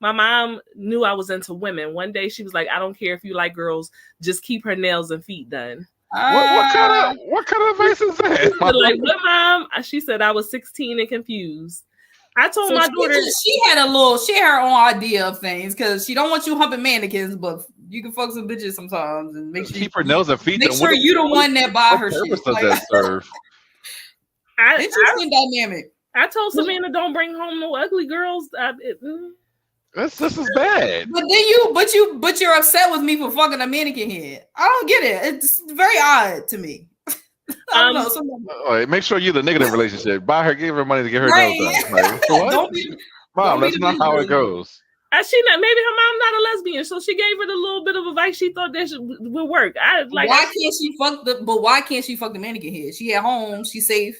my mom knew I was into women. One day she was like, I don't care if you like girls, just keep her nails and feet done. What kind of advice is that? Like, what, mom? She said I was 16 and confused. I told my daughter she had her own idea of things because she don't want you humping mannequins, but you can fuck some bitches sometimes and make sure keep her nails and feet. Make sure you the one that buy her shit. Does that serve? Interesting dynamic. I told Savannah, don't bring home no ugly girls. This is bad. But then you're upset with me for fucking a mannequin head. I don't get it. It's very odd to me. I don't know. Make sure you're the negative relationship. Give her money to get her nails done. Like, what? Mom, that's not how it goes. Maybe her mom not a lesbian, so she gave her the little bit of advice she thought that would work. Why can't she fuck the mannequin head? She at home, she's safe.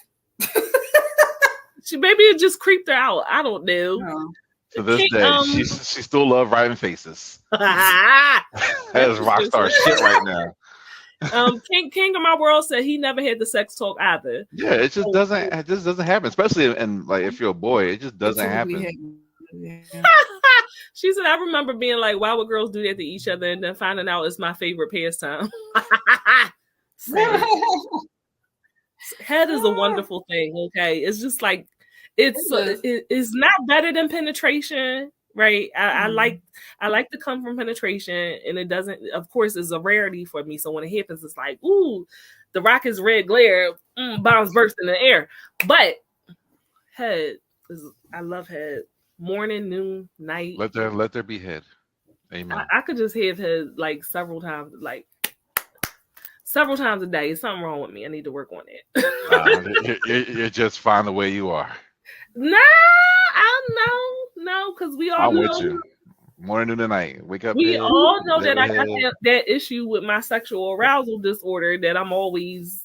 Maybe it just creeped her out. I don't know. No. To this day, she still love writing faces. That is rockstar shit right now. King of my world said he never had the sex talk either. Yeah, it just doesn't happen, especially in like if you're a boy, it just doesn't happen. Yeah. She said, I remember being like, why would girls do that to each other, and then finding out it's my favorite pastime. Head is a wonderful thing. Okay, it's just like it's not better than penetration. Right. I like to come from penetration, and it doesn't, of course, is a rarity for me. So when it happens, it's like, ooh, the rock is red glare, bombs burst in the air. But head I love head. Morning, noon, night. Let there be head. Amen. I could just have head like several times a day. There's something wrong with me. I need to work on it. You just fine the way you are. No, because we all I'm know. with you. Morning, noon, and night. Wake up. We all know that I got that issue with my sexual arousal disorder that I'm always,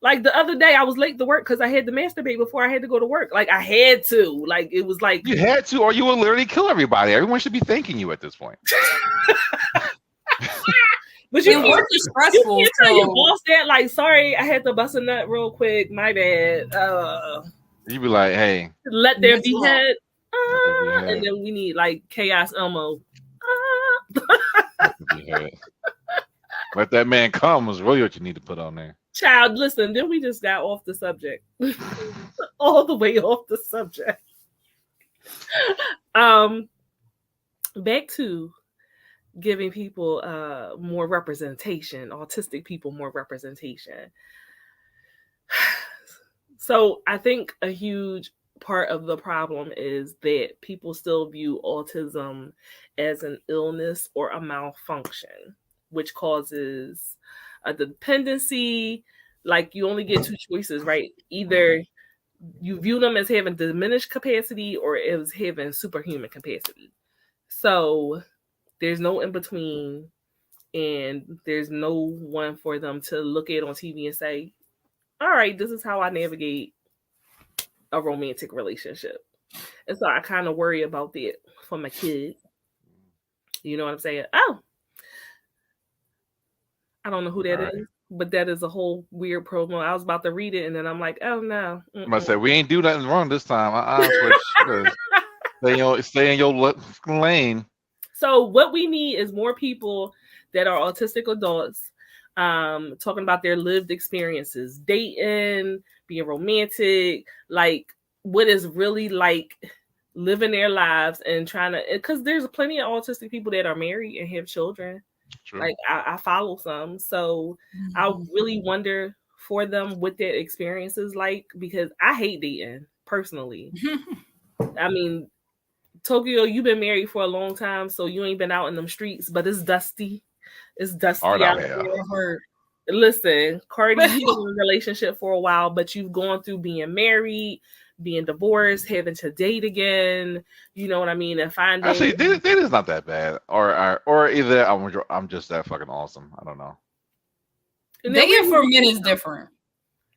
like the other day I was late to work because I had to masturbate before I had to go to work. Like I had to. Like it was like you had to, or you would literally kill everybody. Everyone should be thanking you at this point. But work is stressful. You can't tell your boss that, like, sorry, I had to bust a nut real quick. My bad. You be like, hey, let there be head. And then we need like Chaos Elmo. Let that man come was really what you need to put on there. Child, listen, then we just got off the subject. All the way off the subject. back to giving people more representation, autistic people more representation. So I think a huge part of the problem is that people still view autism as an illness or a malfunction, which causes a dependency. Like, you only get two choices, right? Either you view them as having diminished capacity or as having superhuman capacity. So there's no in between, and there's no one for them to look at on TV and say, all right, this is how I navigate a romantic relationship. And so I kind of worry about that for my kid. You know what I'm saying? Oh, I don't know who that is, but that is a whole weird promo. I was about to read it, and then I'm like, oh no. I'm about to say, we ain't do nothing wrong this time. Stay in your lane. So what we need is more people that are autistic adults talking about their lived experiences, dating, being romantic, like what is really like living their lives and trying to, because there's plenty of autistic people that are married and have children. True. Like I follow some. So I really wonder for them what their experience is like, because I hate dating personally. I mean, Tokyo, you've been married for a long time, so you ain't been out in them streets, but it's dusty. It's dusty out there. Listen, Cardi, you've been in a relationship for a while, but you've gone through being married, being divorced, having to date again. You know what I mean? And finding actually, date is not that bad, or either I'm just that fucking awesome. I don't know. Dating for men is different.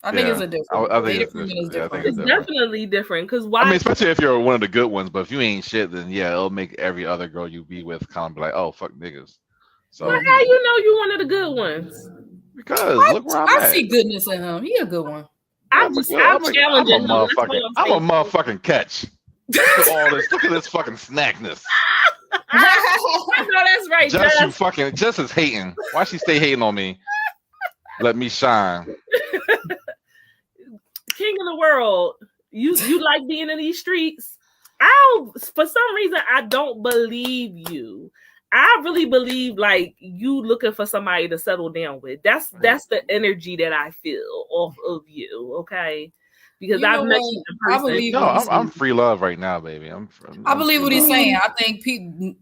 I think it's a different. I think it's different. It's definitely different, because why? I mean, especially if you're one of the good ones, but if you ain't shit, then yeah, it'll make every other girl you be with kind of be like, oh, fuck niggas. So well, how you know you one of the good ones? Because look where I'm at. I see goodness in him. He a good one. I'm challenging him. I'm a motherfucking catch. Look at all this. Look at this fucking snackness. I know that's right. Jess is hating. Why she stay hating on me? Let me shine. King of the world. You like being in these streets? For some reason, I don't believe you. I really believe like you looking for somebody to settle down with. That's the energy that I feel off of you, okay? Because I've met you in person. I believe I'm free love right now, baby. I believe what he's saying. I think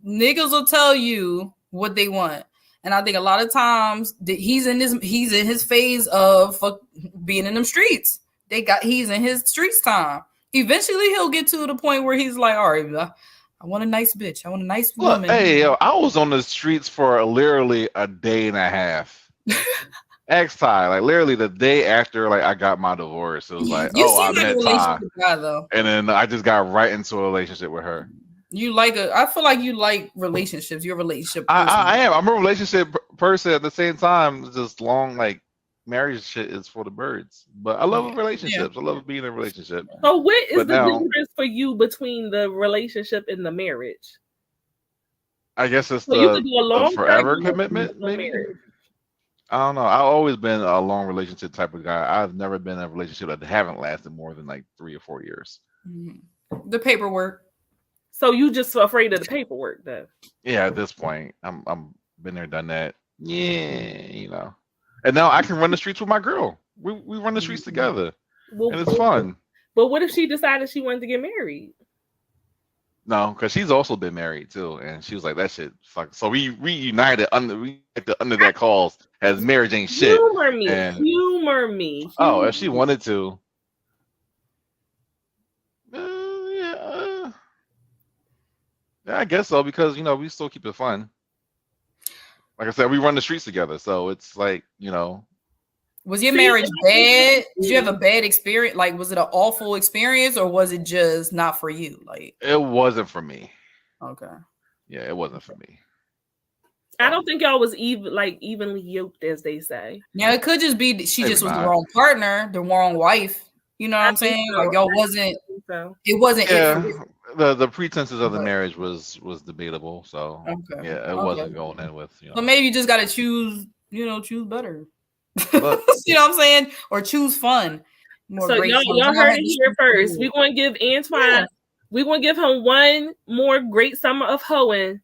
niggas will tell you what they want, and I think a lot of times he's in his phase of being in them streets. He's in his streets time. Eventually, he'll get to the point where he's like, all right, I want a nice bitch. I want a nice woman. Hey, yo, I was on the streets for literally a day and a half. Ex-Ty, like literally the day after like I got my divorce. It was like, I met Ty. And then I just got right into a relationship with her. I feel like you like relationships. You're a relationship person. I am. I'm a relationship person at the same time. It's just long, like marriage shit is for the birds. But I love relationships. I love being in a relationship. So what is the difference for you between the relationship and the marriage? I guess it's you could do a long forever commitment, maybe. I don't know. I've always been a long relationship type of guy. I've never been in a relationship that haven't lasted more than like 3 or 4 years. The paperwork. So you just afraid of the paperwork then? Yeah, at this point. I'm been there, done that. Yeah, you know. And now I can run the streets with my girl. We run the streets together. And it's fun. But what if she decided she wanted to get married? No, because she's also been married too, and she was like, "That shit, fuck." So we reunited under that cause as marriage ain't shit. Humor me. Oh, if she wanted to, yeah, I guess so, because we still keep it fun. Like I said, we run the streets together, so it's like Was your marriage bad? Did you have a bad experience? Like, was it an awful experience, or was it just not for you? Like, it wasn't for me. Okay. Yeah, it wasn't for me. I don't think y'all was evenly yoked, as they say. Yeah, it could just be she just was the wrong partner, the wrong wife. You know what I'm saying? So. Like, y'all wasn't. So. It wasn't. Yeah. The pretenses of the marriage was debatable. So yeah, it wasn't going in with. So maybe you just got to choose. Choose better. You know what I'm saying? Or choose fun. So y'all heard it here first. We're going to give Antoine, we're going to give him one more great summer of hoeing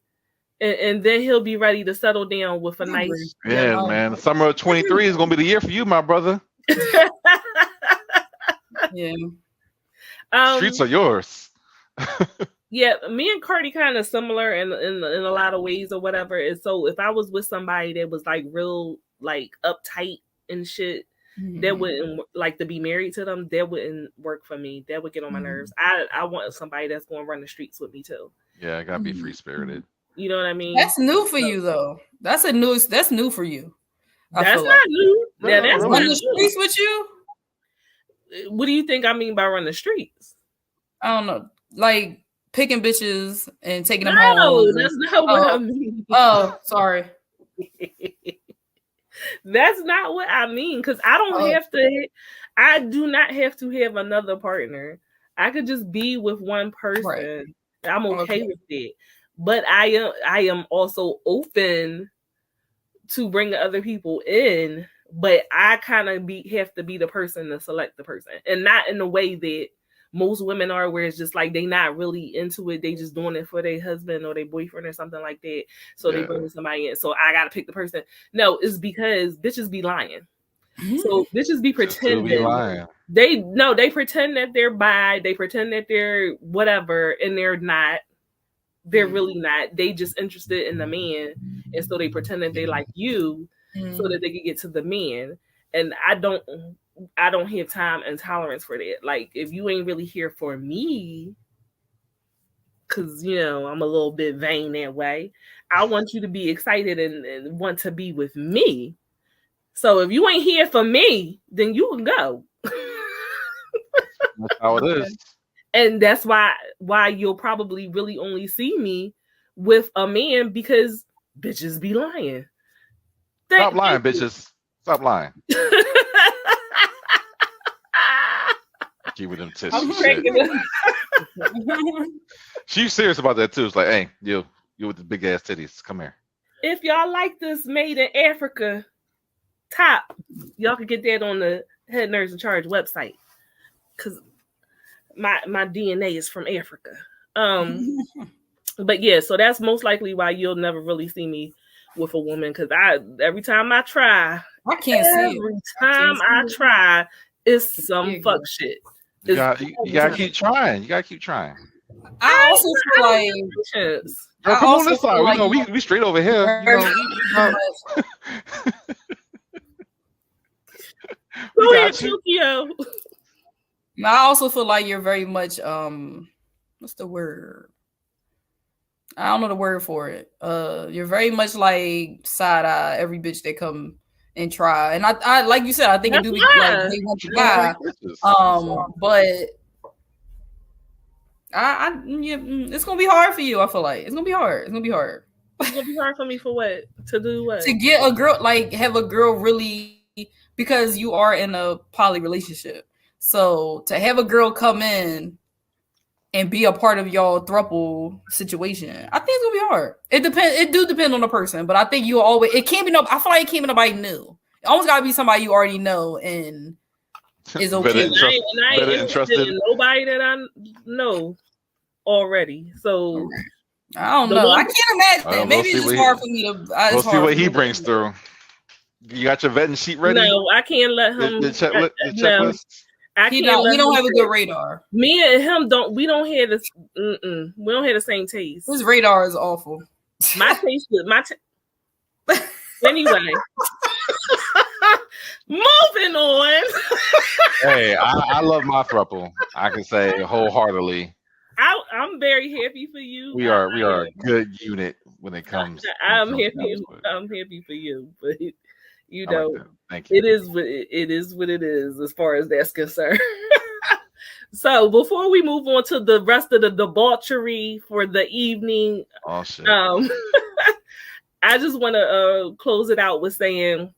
and then he'll be ready to settle down with a I nice. Yeah, man. The summer of 23 is gonna be the year for you, my brother. Yeah. Streets are yours. Yeah, me and Cardi kind of similar in a lot of ways or whatever. And so if I was with somebody that was like real like uptight and shit, that wouldn't like to be married to them. That wouldn't work for me. That would get on my nerves. I want somebody that's going to run the streets with me too. Yeah, I gotta be free spirited. You know what I mean? That's new for you though. That's new for you. That's not new. Yeah, that's really? Run the streets with you. What do you think I mean by run the streets? I don't know, like picking bitches and taking them No, home. that's not what I mean. Oh, sorry. That's not what I mean, because I don't have to. I do not have to have another partner. I could just be with one person. Right. I'm okay with it. But I am also open to bring other people in. But I kind of have to be the person to select the person, and not in the way that most women are, where it's just like they not really into it. They just doing it for their husband or their boyfriend or something like that. So they bring somebody in. So I gotta pick the person. No, it's because bitches be lying. So bitches be pretending. They pretend that they're bi. They pretend that they're whatever, and they're not. They're really not. They just interested in the man, and so they pretend that they like you, so that they can get to the man. And I don't have time and tolerance for that. Like, if you ain't really here for me, because, you know, I'm a little bit vain that way, I want you to be excited and want to be with me. So if you ain't here for me, then you can go. That's how it is. And that's why you'll probably really only see me with a man, because bitches be lying. Stop lying, bitches. Stop lying. Keep with them tits. She's serious about that too. It's like, hey, you with the big ass titties, come here. If y'all like this made in Africa top, y'all can get that on the Head Nerds in Charge website, because my DNA is from Africa. But yeah, so that's most likely why you'll never really see me with a woman, because every time I try, I can't see it. Every time I try, it's some fuck shit. You gotta keep trying. You gotta keep trying. I also feel like Girl, come on this side. Like we straight over here. Go ahead, Tokyo. I also feel like you're very much what's the word? I don't know the word for it. You're very much like side eye every bitch that come and try. And I like you said, I think it do be like they want to die. But it's gonna be hard for you. I feel like it's gonna be hard. It's gonna be hard. It's gonna be hard for me for what? To do what? To get a girl, like have a girl really, because you are in a poly relationship. So to have a girl come in and be a part of y'all throuple situation, I think it's gonna be hard. It depends. It do depend on the person, but I think you always. It can't be no. I feel like it can't be nobody new. It almost gotta be somebody you already know and is okay. I ain't interested in nobody that I know already. So I don't know. I can't imagine. Maybe it's just hard for me to. We'll see what he brings through. You got your vetting sheet ready? No, I can't let him. The checklist. No. He don't have a good radar. Me and him don't. We don't have this. We don't have the same taste. His radar is awful. My taste is anyway. Moving on. Hey, I love my throuple. I can say wholeheartedly. I'm very happy for you. We are a good unit when it comes. I'm happy for you, but you know, like thank you. It is what it is as far as that's concerned. So before we move on to the rest of the debauchery for the evening, oh shit. I just want to close it out with saying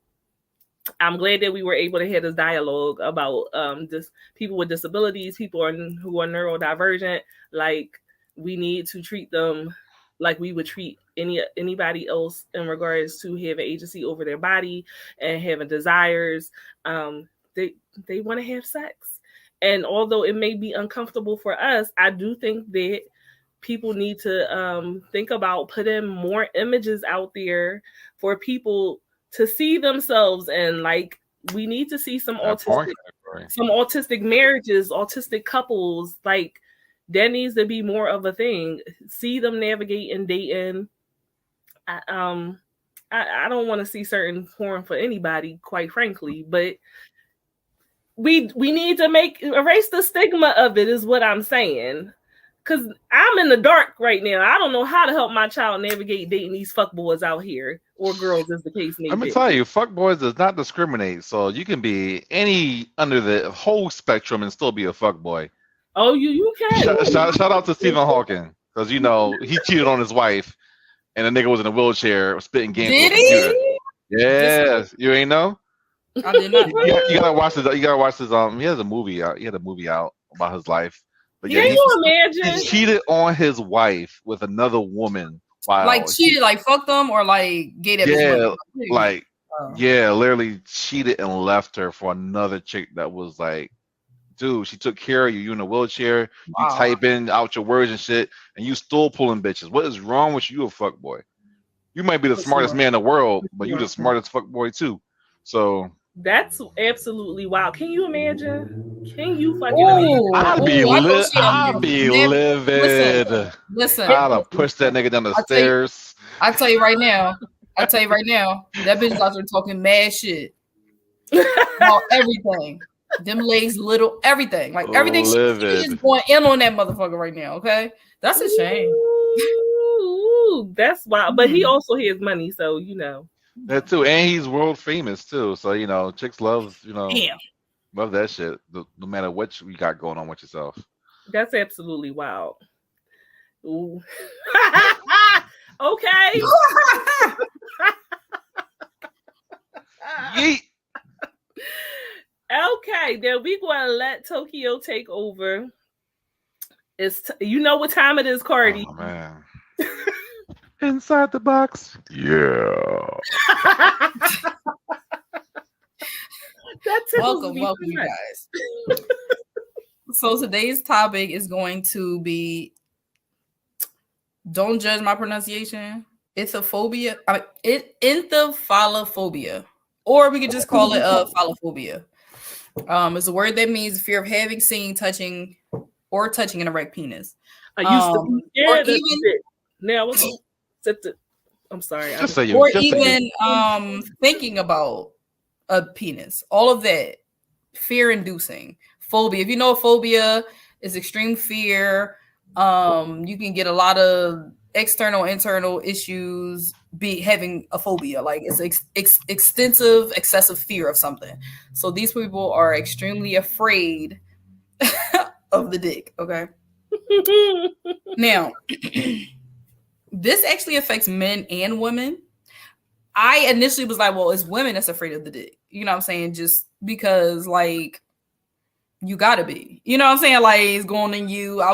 I'm glad that we were able to have this dialogue about this people with disabilities, people who are neurodivergent. Like, we need to treat them like we would treat anybody else in regards to having agency over their body and having desires. They want to have sex. And although it may be uncomfortable for us, I do think that people need to think about putting more images out there for people to see themselves, and like we need to see some autistic marriages, autistic couples. Like that needs to be more of a thing. See them navigate and dating. I don't want to see certain porn for anybody, quite frankly, but we need to erase the stigma of it, is what I'm saying. Because I'm in the dark right now. I don't know how to help my child navigate dating these fuckboys out here, or girls, as the case may be. Let me tell you, fuckboys does not discriminate. So you can be any under the whole spectrum and still be a fuckboy. Oh, you can. Shout out to Stephen Hawking, because you know he cheated on his wife, and the nigga was in a wheelchair spitting games. Did he? Yes, you ain't know. I did not. You gotta watch this. You gotta watch this. He has a movie out. He had a movie out about his life. But yeah, can you imagine? He cheated on his wife with another woman. Wow. Like cheated, like fucked them, or like gave that. Yeah, literally cheated and left her for another chick that was like, dude, she took care of you. You in a wheelchair. Wow. You typing out your words and shit, and you still pulling bitches. What is wrong with you, a fuck boy? You might be the smartest man in the world, but you the smartest fuck boy too. So that's absolutely wild. Can you imagine? Can you fucking imagine? I'd be livid. Listen. I'd have pushed that nigga down the stairs. I'll tell you right now. That bitch is out there talking mad shit about everything. Them legs, little, everything. Like everything. She is going in on that motherfucker right now. Okay, that's a shame. Ooh, that's wild. But he also has money, so you know. That too, and he's world famous too. So you know, chicks love love that shit. No matter what you got going on with yourself. That's absolutely wild. Ooh. Okay. Yeet. Okay, then we're going to let Tokyo take over. You know what time it is, Cardi. Oh, man. Inside the box. Yeah. Welcome, you guys. So today's topic is going to be, don't judge my pronunciation, Ithyphallophobia. Ithyphallophobia. Or we could just call it phobia. It's a word that means fear of having, seeing, touching, or touching an erect penis. I used to be scared of it. Now I'm sorry. Thinking about a penis. All of that. Fear-inducing. Phobia. If you know, phobia is extreme fear. You can get a lot of external, internal issues having a phobia. Like it's extensive, excessive fear of something. So these people are extremely afraid of the dick. Okay. Now, this actually affects men and women. I initially was like, well, it's women that's afraid of the dick. You know what I'm saying? Just because, like, you gotta be. You know what I'm saying? Like, it's going in you. I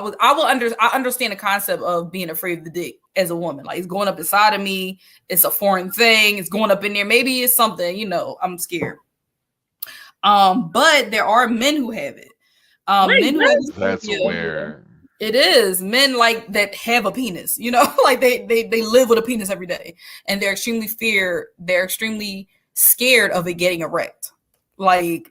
understand the concept of being afraid of the dick as a woman. Like, it's going up inside of me. It's a foreign thing. It's going up in there. Maybe it's something, I'm scared. But there are men who have it. Men who have this That's weird. It is men like that have a penis, like they live with a penis every day, and they're extremely scared of it getting erect. Like,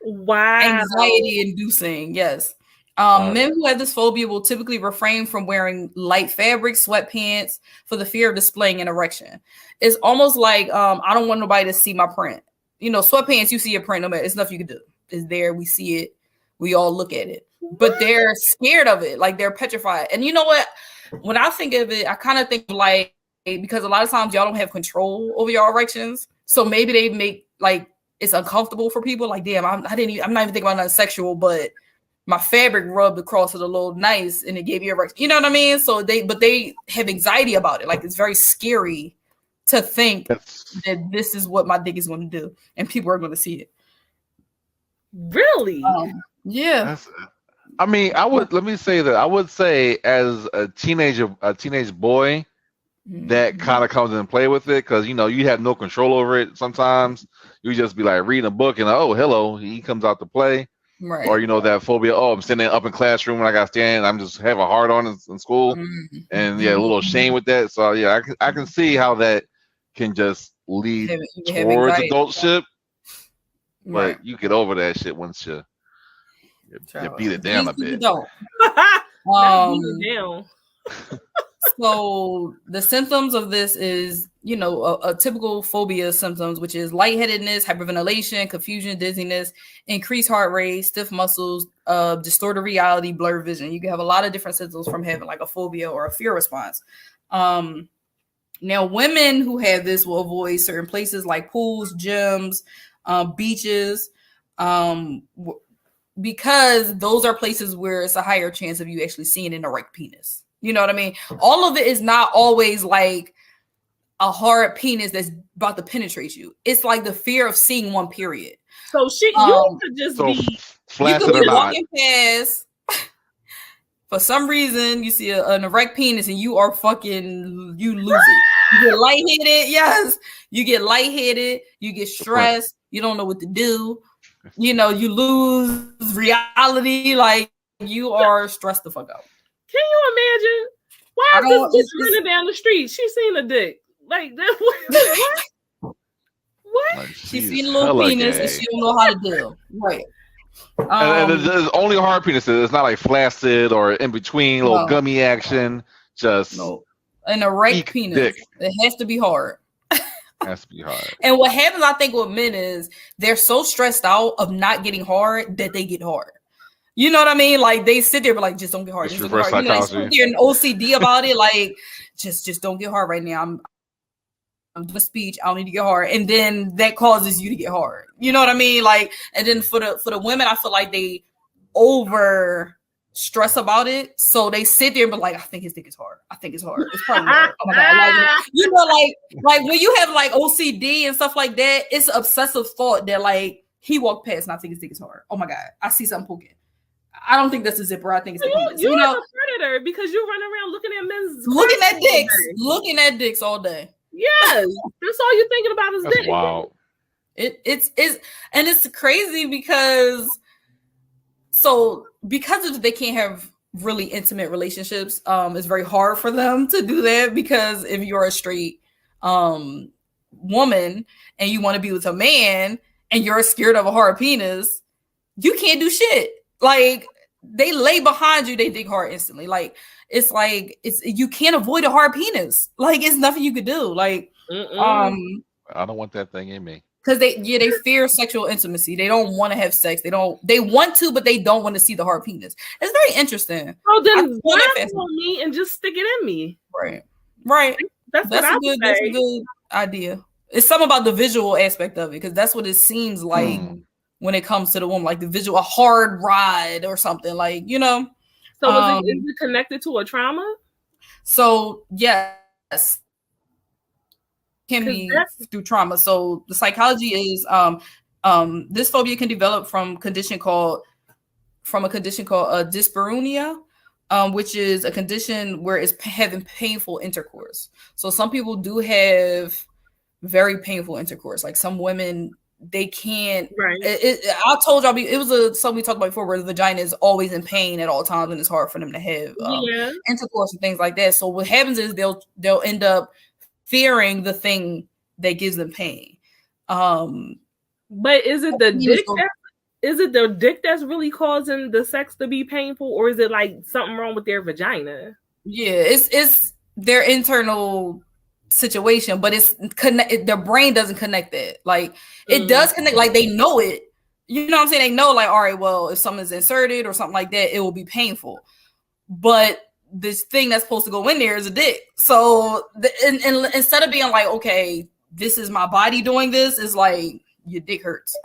wow, anxiety inducing. Yes. Men who have this phobia will typically refrain from wearing light fabric, sweatpants, for the fear of displaying an erection. It's almost like I don't want nobody to see my print. Sweatpants, you see a print, no matter, it's nothing you can do. It's there, we see it, we all look at it. But they're scared of it, like they're petrified. And you know what? When I think of it, I kind of think like, because a lot of times y'all don't have control over your erections, so maybe they make like it's uncomfortable for people. Like, damn, I'm not even thinking about nothing sexual, but my fabric rubbed across it a little nice, and it gave you erection. You know what I mean? So they have anxiety about it. Like, it's very scary to think that this is what my dick is going to do, and people are going to see it. Really? Yeah. Let me say that I would say as a teenage boy, that kind of comes in and play with it, because you have no control over it. Sometimes you just be like reading a book and oh, hello, he comes out to play. Right. Or that phobia. Oh, I'm standing up in classroom when I got to stand. I'm just have a hard on in school, and a little shame with that. So yeah, I can see how that can just lead towards adultship. Right. But you get over that shit once you beat it down a bit. Don't. Beat it down. So the symptoms of this is, a typical phobia symptoms, which is lightheadedness, hyperventilation, confusion, dizziness, increased heart rate, stiff muscles, distorted reality, blurred vision. You can have a lot of different symptoms from having like a phobia or a fear response. Now, women who have this will avoid certain places like pools, gyms, beaches, because those are places where it's a higher chance of you actually seeing an erect penis. You know what I mean? All of it is not always like a hard penis that's about to penetrate you. It's like the fear of seeing one, period. So you could just be you could be walking past. For some reason, you see an erect penis and you lose it. You get lightheaded. Yes. You get lightheaded. You get stressed. You don't know what to do. You lose reality. Like you are stressed the fuck out. Can you imagine? Why is this bitch running down the street? She seen a dick. Like that. What? Like, she seen a little penis and she don't know how to deal. Right. And it's only hard penises. It's not like flaccid or in between, little gummy action. Just an erect penis. Dick. It has to be hard. Has to be hard. And what happens, I think, with men is they're so stressed out of not getting hard that they get hard. You know what I mean? Like they sit there, but like, just don't get hard. Just don't get hard. They sit there and OCD about it. Like, just don't get hard right now. I'm doing a speech. I don't need to get hard, and then that causes you to get hard. You know what I mean? Like, and then for the women, I feel like they over stress about it, so they sit there and be like, I think his dick is hard. I think it's hard. It's probably hard. Oh my god! Like when you have like OCD and stuff like that, it's an obsessive thought that like he walked past and I think his dick is hard. Oh my god! I see something poking. I don't think that's a zipper. I think it's a penis. You're a predator because you run around looking at men's looking at dicks all day. Yes, that's all you're thinking about is dick. Wow. It's crazy because they can't have really intimate relationships. It's very hard for them to do that because if you're a straight woman and you want to be with a man and you're scared of a hard penis, you can't do shit. Like they lay behind you, they dig hard instantly. Like it's you can't avoid a hard penis. Like it's nothing you could do. Like I don't want that thing in me. Because they fear sexual intimacy. They don't want to have sex. They want to, but they don't want to see the hard penis. It's very interesting. Oh, then grab it on me and just stick it in me. Right. That's a good idea. It's something about the visual aspect of it because that's what it seems like. When it comes to the woman, like the visual, a hard ride or something, like, So is it connected to a trauma? So yes, can be through trauma. So the psychology is this phobia can develop from a condition called dyspareunia, which is a condition where it's having painful intercourse. So some people do have very painful intercourse. Like some women, they can't. Right. I told y'all it was something we talked about before, where the vagina is always in pain at all times, and it's hard for them to have intercourse and things like that. So what happens is they'll end up fearing the thing that gives them pain. But is it the dick? Is it the dick that's really causing the sex to be painful, or is it like something wrong with their vagina? Yeah, it's their internal situation, but it's their brain doesn't connect it. Like it does connect, like they know it. You know what I'm saying? They know, like, all right, well, if something's inserted or something like that, it will be painful. But this thing that's supposed to go in there is a dick. So and instead of being like, okay, this is my body doing this, is like your dick hurts.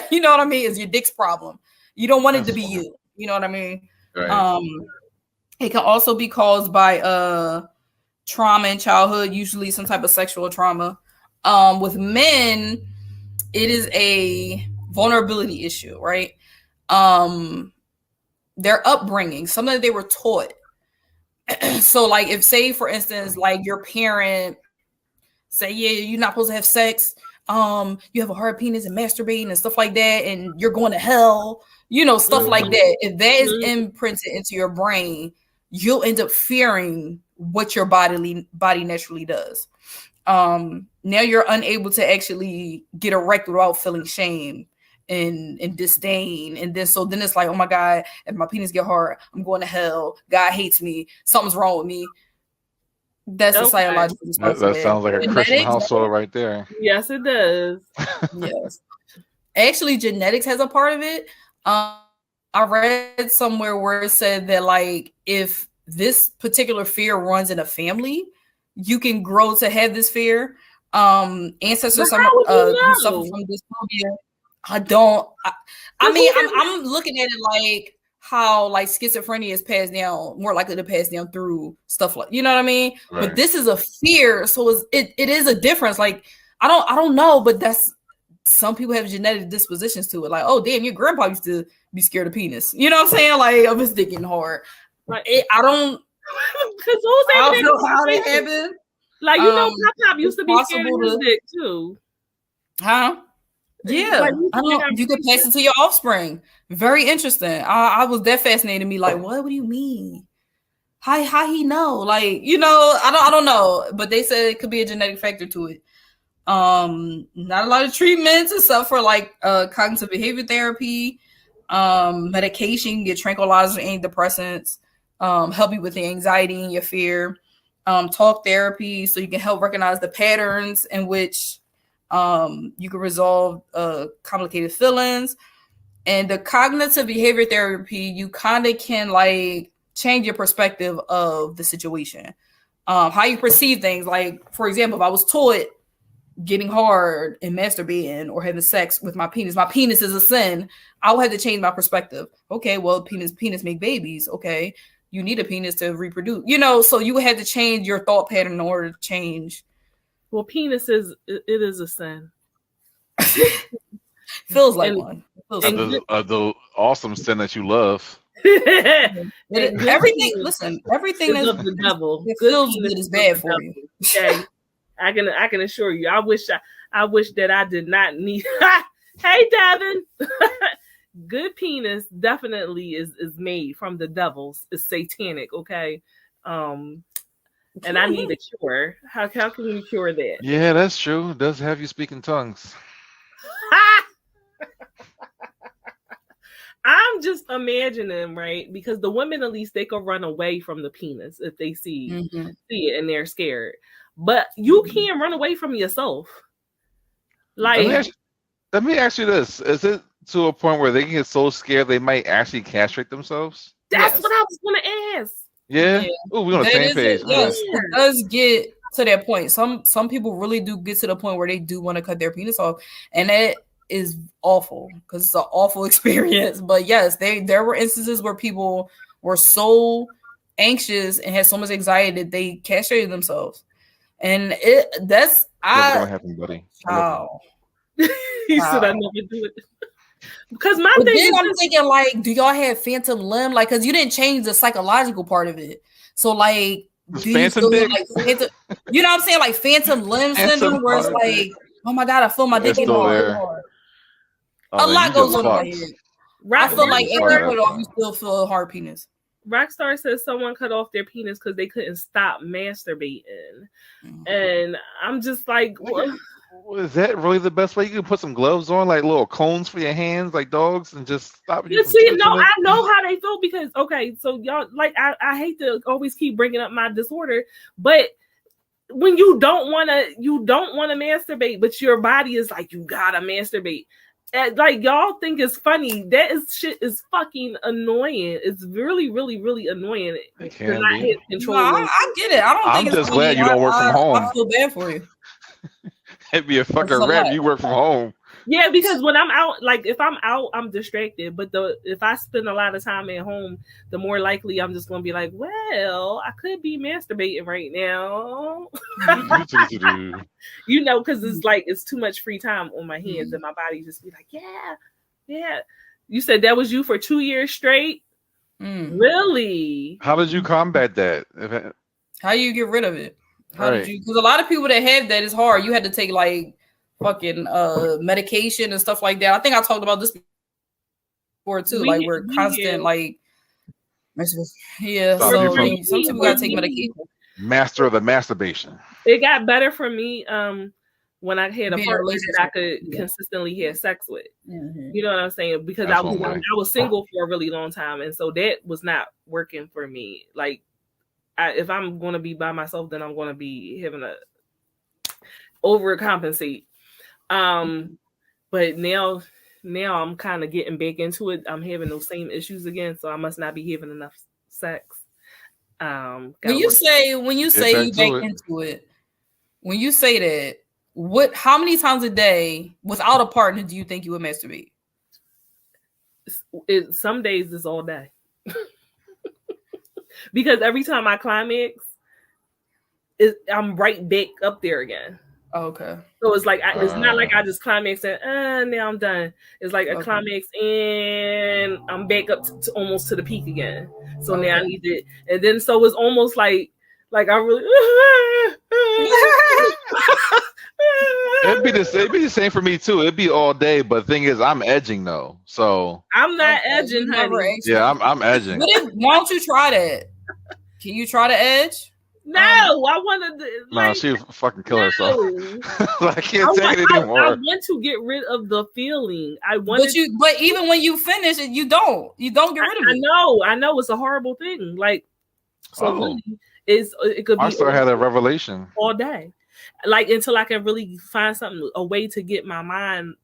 You know what I mean? It's your dick's problem. You don't want it to be you. You know what I mean? Right. It can also be caused by trauma in childhood, usually some type of sexual trauma. With men, it is a vulnerability issue, right? Their upbringing, something that they were taught. So like if, say for instance, like your parent say, yeah, you're not supposed to have sex you have a hard penis and masturbating and stuff like that, and you're going to hell, you know, stuff like that. If that is imprinted into your brain, you'll end up fearing what your body naturally does. Now you're unable to actually get erect without feeling shame and disdain, and then it's like, oh my God, if my penis get hard, I'm going to hell. God hates me. Something's wrong with me. That's a psychological response. That sounds like a Christian household right there. Yes, it does. Yes, actually, genetics has a part of it. I read somewhere where it said that like if this particular fear runs in a family, you can grow to have this fear. Ancestors who suffer from this phobia. I mean, I'm looking at it like how like schizophrenia is passed down, more likely to pass down through stuff like, you know what I mean? Right. But this is a fear, so it is a difference. Like I don't know, but that's, some people have genetic dispositions to it. Like, oh damn, your grandpa used to be scared of penis. You know what I'm saying? Like, of his dick getting hard. Like, I don't. Because I don't know how that happened. Like, you know, Pop used to be scared of his dick too. Huh? Yeah, like, you could pass it to your offspring. Very interesting. I was that fascinated me. Like, what do you mean? How he know? Like, you know, I don't know. But they said it could be a genetic factor to it. Not a lot of treatments except for like cognitive behavior therapy, medication. You can get tranquilizers, antidepressants, help you with the anxiety and your fear. Talk therapy, so you can help recognize the patterns in which you can resolve complicated feelings. And the cognitive behavior therapy, you kind of can like change your perspective of the situation, how you perceive things. Like, for example, if I was taught getting hard and masturbating or having sex with my penis is a sin, I would have to change my perspective. Okay, well, penis make babies. Okay, you need a penis to reproduce, you know, so you would have to change your thought pattern in order to change. Well, it is a sin. Feels like one. The awesome sin that you love. Everything that's the devil. It feels good is bad for you. Okay, I can assure you. I wish that I did not need. Hey, Devin. Good penis definitely is made from the devils. It's satanic. Okay. And I need a cure. How can we cure that? Yeah, that's true. It does have you speak in tongues. I'm just imagining, right? Because the women, at least, they can run away from the penis if they see it and they're scared. But you can't run away from yourself. Like, let me ask you this: is it to a point where they get so scared they might actually castrate themselves? That's what I was going to ask. Yeah. Oh, we're on the same page. Yes, it does get to that point. Some people really do get to the point where they do want to cut their penis off, and that is awful because it's an awful experience. But yes, there were instances where people were so anxious and had so much anxiety that they castrated themselves, and that's never gonna happen, buddy. Wow. He said I never do it. Because I'm thinking, like, do y'all have phantom limb? Like, because you didn't change the psychological part of it. So, like, do you still dick? Like phantom, you know what I'm saying? Like phantom limb syndrome, where it's like, oh my God, I feel my dick getting hard. A lot goes on in my head. I feel like if you cut off, you still feel a hard penis. Rockstar says someone cut off their penis because they couldn't stop masturbating. And I'm just like, what? Is that really the best way? You can put some gloves on, like little cones for your hands, like dogs, and just stop. You see, no, I know how they feel because, okay, so y'all, like, I hate to always keep bringing up my disorder, but when you don't want to masturbate, but your body is like, you gotta masturbate. Like, y'all think it's funny. Shit is fucking annoying. It's really, really, really annoying. It can be. No, I get it. I don't think it's just glad you don't work from home. I feel bad for you. It'd be a fucking rap. You work from home. Yeah, because when I'm out, like if I'm out, I'm distracted. But if I spend a lot of time at home, the more likely I'm just gonna be like, well, I could be masturbating right now. You know, because it's like it's too much free time on my hands, and my body just be like, yeah. You said that was you for 2 years straight. Really? How did you combat that? How do you get rid of it? How did you? Because a lot of people that have that is hard. You had to take like fucking medication and stuff like that. I think I talked about this before too. Like we're constant like yeah. So some people gotta take medication. Master of the masturbation. It got better for me when I had a partner that I could consistently have sex with. Mm-hmm. You know what I'm saying? Because I was single for a really long time, and so that was not working for me. Like, if I'm going to be by myself, then I'm going to be having to overcompensate. But now I'm kind of getting back into it. I'm having those same issues again, so I must not be having enough sex. When you say you back into it, when you say that, how many times a day without a partner do you think you would masturbate? Some days it's all day. Because every time I climax, I'm right back up there again. Okay. So it's like it's not like I just climax and now I'm done. It's like a climax and I'm back up to almost to the peak again. So now I need it, and then so it's almost like I really. It'd be the same for me too. It'd be all day, but the thing is, I'm edging though, so I'm not edging, honey. Yeah, I'm edging. Why don't you try that? Can you try to edge? No, I want to. No, she fucking kill herself. I can't take it anymore. I want to get rid of the feeling. But even when you finish it, you don't get rid of it. I know it's a horrible thing. Like, so really, it could be. I still had a revelation all day, like until I can really find a way to get my mind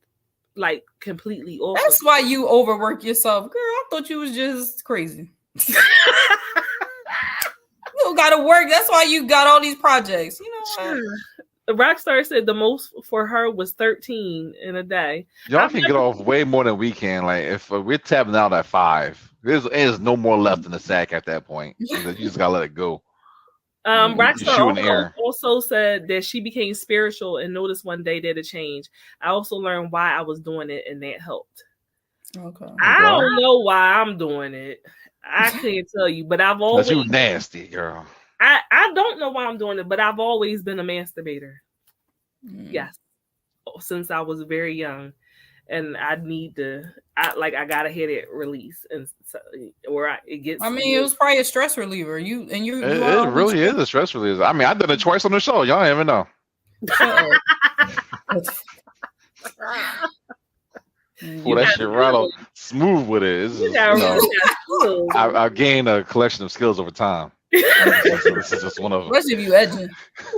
like completely off. That's why you overwork yourself, girl. I thought you was just crazy. You gotta work. That's why you got all these projects. You know. The Rockstar said the most for her was 13 in a day. Y'all can get off way more than we can. Like if we're tapping out at 5, there's no more left in the sack at that point. You just gotta let it go. Rockstar also said that she became spiritual and noticed one day that it changed. I also learned why I was doing it, and that helped. Okay. I don't know why I'm doing it. I can't tell you, but I've always. That's you nasty, girl. I don't know why I'm doing it, but I've always been a masturbator. Yes, since I was very young, and I gotta hit it release, and so, it gets. I mean, it was probably a stress reliever. It really is a stress reliever. I mean, I did it twice on the show. Y'all don't even know. Pull that shit right off, smooth with it. I've gained a collection of skills over time. This is just one of them. Especially if you edging,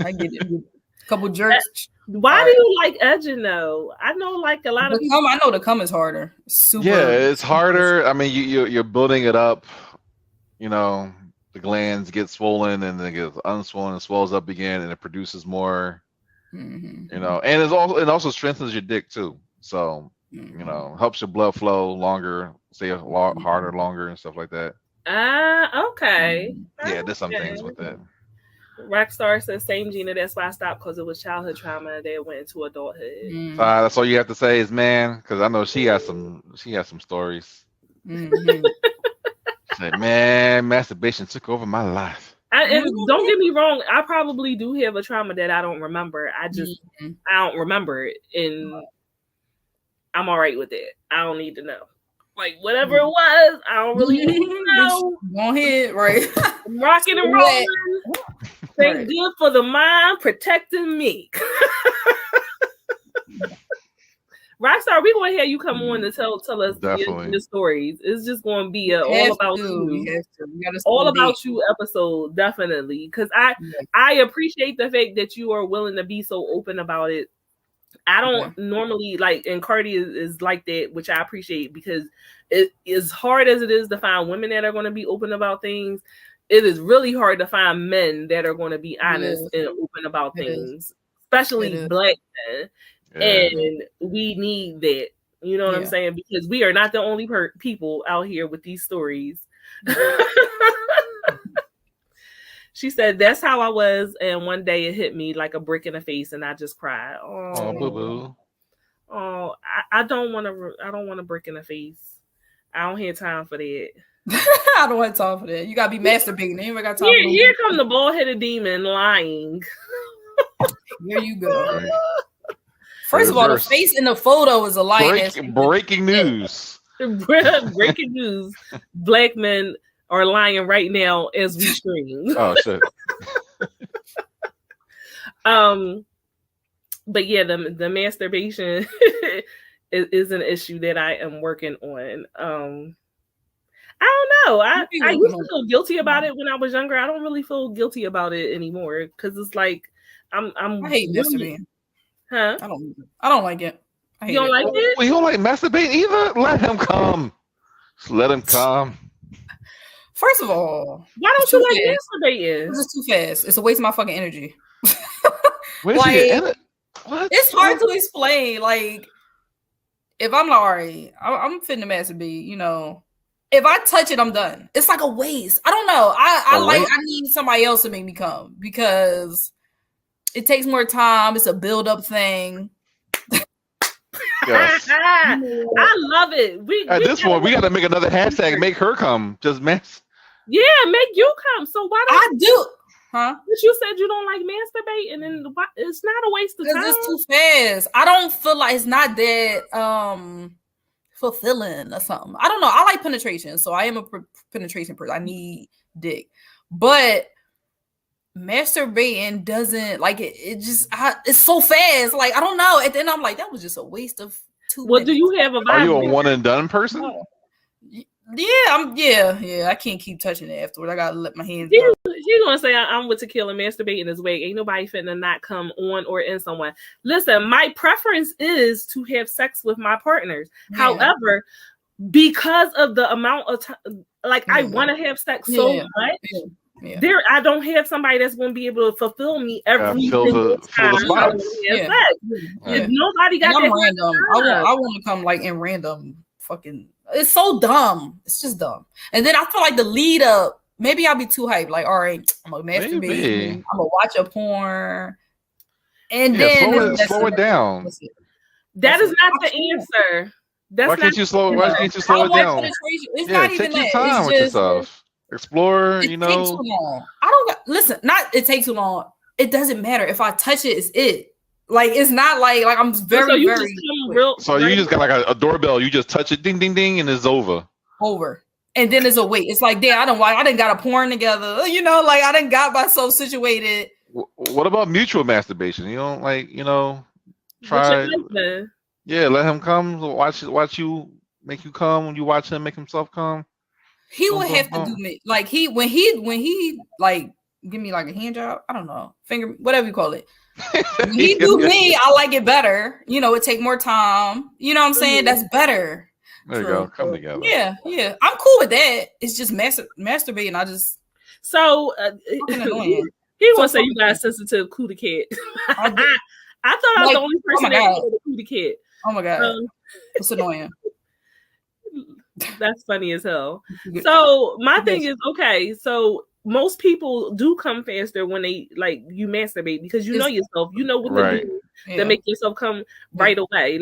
I get it. A couple jerks. Why do you like edging though? I know like a lot of people. I know the cum is harder. It's harder. I mean, you're building it up. You know, the glands get swollen and then it gets unswollen and swells up again, and it produces more. Mm-hmm. You know, and it also strengthens your dick too. So. You know, helps your blood flow longer, stay harder longer, and stuff like that. Okay. Yeah, there's some things with that. Rockstar says, same Gina, that's why I stopped, because it was childhood trauma and then went into adulthood. That's all you have to say is, man, because I know she has some stories. Mm-hmm. She said, man, masturbation took over my life. And don't get me wrong, I probably do have a trauma that I don't remember. I don't remember it, and I'm all right with it. I don't need to know. Like, whatever it was, I don't really need to know. Go ahead, right? I'm rocking and rolling. Thank good for the mind protecting me. Rockstar, we're going to have you come on and tell us your stories. It's just going to be all about you. All about you episode, definitely. Because I appreciate the fact that you are willing to be so open about it. I don't normally like, and Cardi is like that, which I appreciate, because it is hard as it is to find women that are going to be open about things. It is really hard to find men that are going to be honest and open about things, especially Black men. And we need that. You know what I'm saying? Because we are not the only people out here with these stories. She said, that's how I was. And one day it hit me like a brick in the face and I just cried. Oh, boo-boo. Oh, I don't want a brick in the face. I don't have time for that. I don't have time for that. You gotta be masturbating. Anybody got time? Here come the bald-headed demon lying. Here you go. First of all, the face in the photo is a lie. Breaking news. Breaking news. Black men are lying right now as we stream. Oh shit. But yeah, the masturbation is an issue that I am working on. I don't know. I used to feel guilty about it when I was younger. I don't really feel guilty about it anymore because it's like I hate masturbating. Huh? I don't like it. You don't like it? Well, you don't like masturbating either? Let him come. Just let him come. First of all, why don't you like masturbating? It's too fast. It's a waste of my fucking energy. Where's it? What? It's hard to explain. Like, if I'm like, all right, I'm finna masturbate, you know. If I touch it, I'm done. It's like a waste. I don't know. I need somebody else to make me come because it takes more time. It's a build-up thing. Yes. I love it. At this point, we got to make another hashtag. Make her come. Just mess. Yeah, make you come. So why don't I do? Huh? But you said you don't like masturbating, and it's not a waste of time. It's too fast. I don't feel like it's not that fulfilling or something. I don't know. I like penetration, so I am a penetration person. I need dick, but masturbating doesn't like it. It just it's so fast. Like I don't know. And then I'm like, that was just a waste of 2 minutes. Well, do you have a vibe? Are you a one and done person? Oh. Yeah. I can't keep touching it afterward. I gotta let my hands go. He's gonna say I'm with tequila. Masturbating is way. Ain't nobody finna not come on or in someone. Listen, my preference is to have sex with my partners. Yeah. However, because of the amount of time, I want to have sex so much. Yeah. I don't have somebody that's going to be able to fulfill me every single time. If nobody got that random, I want to come like in random fucking. It's so dumb. It's just dumb. And then I feel like the lead up. Maybe I'll be too hyped. Like, all right, I'm gonna masturbate. I'm gonna watch a porn, and then slow it down. That is not the answer. Why can't you slow it down? It's not even take your time with yourself. Explore, it takes too long. Listen. Not it takes too long. It doesn't matter if I touch it. It's it. Like it's not like I'm very very. So you just got like a doorbell. You just touch it, ding ding ding, and it's over. And then it's a wait. It's like, damn, I done got a porn together. You know, like I done got myself situated. What about mutual masturbation? You don't try. Yeah, let him come. Watch you make you come when you watch him make himself come. He would have to do me like when he like give me like a hand job. I don't know, finger, whatever you call it. When he do me, I like it better. You know, it take more time. You know what I'm saying? That's better. There you go. Come together. Yeah. I'm cool with that. It's just masturbating. I just he wants to say you got a sensitive cootie cat. I thought I was the only person that had a cootie cat. Oh my god, it's annoying. That's funny as hell. So my thing is okay. So most people do come faster when they you masturbate because you know yourself. You know what to do to make yourself come right away.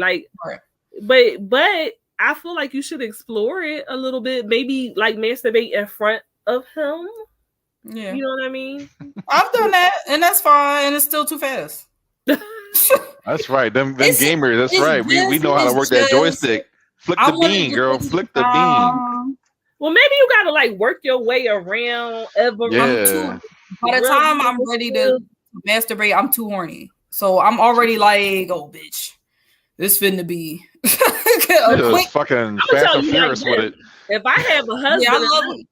But I feel like you should explore it a little bit. Maybe masturbate in front of him. Yeah. You know what I mean? I've done that and that's fine. And it's still too fast. That's right. Them gamers. That's right. We know how to work that joystick. Flick the bean, girl. Flick the bean. Well, maybe you gotta work your way around. By the time I'm ready to masturbate, I'm too horny. So I'm already like, oh, bitch, this finna be quick. Fucking fast and furious with it. If I have a husband, I love it.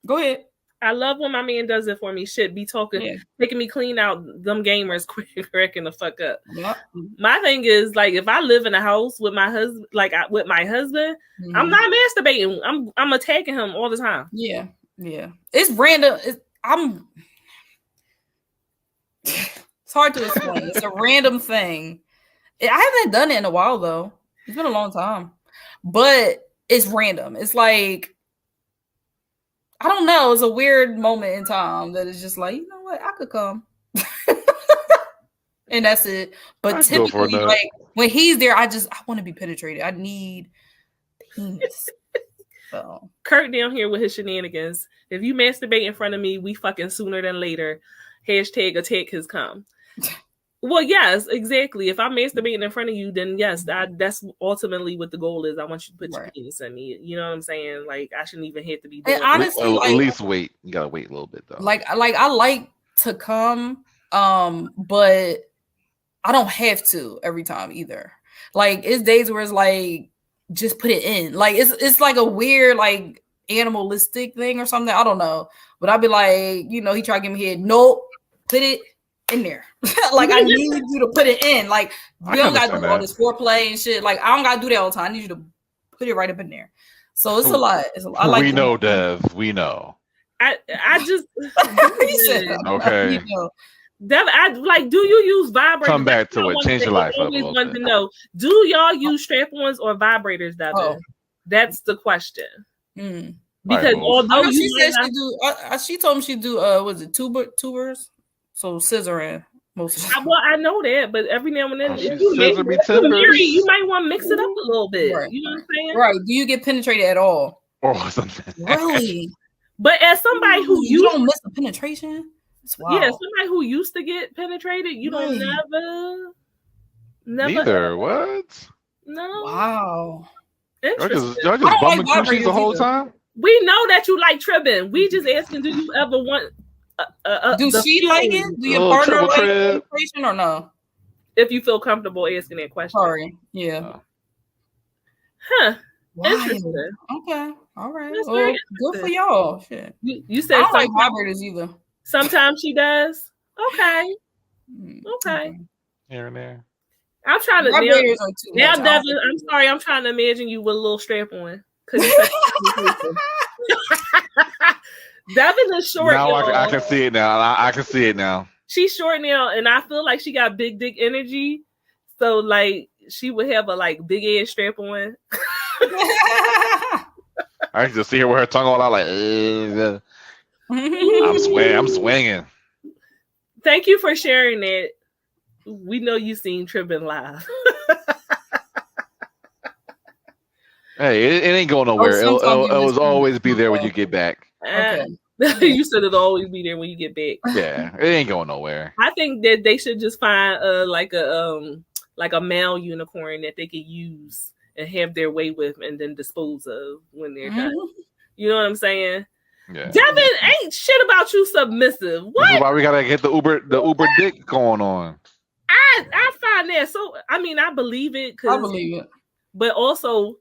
Go ahead. I love when my man does it for me. Shit, be talking, making me clean out them gamers quick, cracking the fuck up. Yeah. My thing is if I live in a house with my husband, mm-hmm. I'm not masturbating. I'm attacking him all the time. Yeah. It's random. It's hard to explain. It's a random thing. I haven't done it in a while though. It's been a long time, but it's random. It's I don't know. It's a weird moment in time that is just you know what? I could come. And that's it. But typically, when he's there, I want to be penetrated. I need penis. So Kurt down here with his shenanigans. If you masturbate in front of me, we fucking sooner than later. # attack has come. Well, yes, exactly. If I'm masturbating in front of you, then yes, that's ultimately what the goal is. I want you to put your penis in me. You know what I'm saying? Like, I shouldn't even have to be doing And honestly, At like, least wait. You gotta wait a little bit though. like I like to come, but I don't have to every time either. Like, it's days where it's like, just put it in. Like, it's like a weird, like, animalistic thing or something. I don't know. But I'd be like, you know, he tried to give me head. Nope, put it in there. Like, I need you to put it in. Like, we don't gotta do all this foreplay and shit. Like, I don't gotta do that all the time. I need you to put it right up in there. So it's a lot. I like. We know, Dev. We know. I just He said, okay. You know. Dev, I like. Do you use vibrators? Come back to it. Change your life up a little Want bit. to know: do y'all use strap-ons or vibrators, Devin? Oh. That's the question. Mm. Because Right, although she you said might she do, she told me she do. Was it tubers? So scissoring most of the time. well, I know that, but every now and then, Oh, if she you scissor me married, timbers. you might want to mix it up a little bit. Right, You know what I'm saying? Right? Do you get penetrated at all? Oh, something. Really? But as somebody who you used, don't miss the penetration. That's wild. yeah, somebody who used to get penetrated, you don't never. Neither. What? No. Wow. Interesting. Y'all I just don't bumming like coochies the whole vibrators time? We know that you like tripping. We just asking, do you ever want? Do she like it? Do your Oh, partner triple like trip. penetration or no? If you feel comfortable asking that question. Sorry. Yeah. Huh. Wow. Interesting. Okay. All right. That's Well, very good for y'all. Shit. You I said don't like vibrators either. sometimes she does. Okay. Okay. Here and there. I'm trying to Vibrators are too now, much. Devin. I'm sorry. I'm trying to imagine you with a little strap on because Devin is short. Now y'all. I can see it now. I can see it now. She's short now, and I feel like she got big dick energy. So like she would have a like big ass strap on. I can just see her with her tongue all out like, I'm swinging. Thank you for sharing that. We know you seen Trippin' live. Hey, it ain't going nowhere. sometimes you It'll just- always be there when you get back. Okay. You said it'll always be there when you get back. Yeah, it ain't going nowhere. I think that they should just find like a male unicorn that they could use and have their way with and then dispose of when they're done. You know what I'm saying? Yeah. Devin ain't shit about you submissive. This is What? why we gotta get the Uber dick going on. I find that so. I mean, I believe it. I believe it. But also,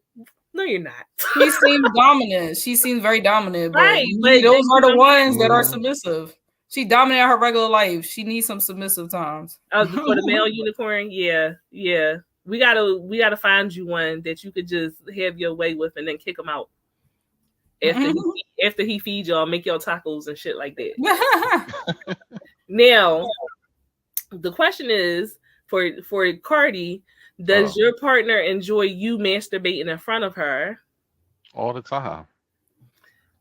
no, you're not. She seems dominant. She seems very dominant. But Right, usually but those are the ones that are Mhm. submissive. She dominated her regular life. She needs some submissive times. For the male unicorn, yeah. We gotta find you one that you could just have your way with and then kick him out. After he feeds y'all, make y'all tacos and shit like that. Now, the question is for Cardi, does your partner enjoy you masturbating in front of her? All the time.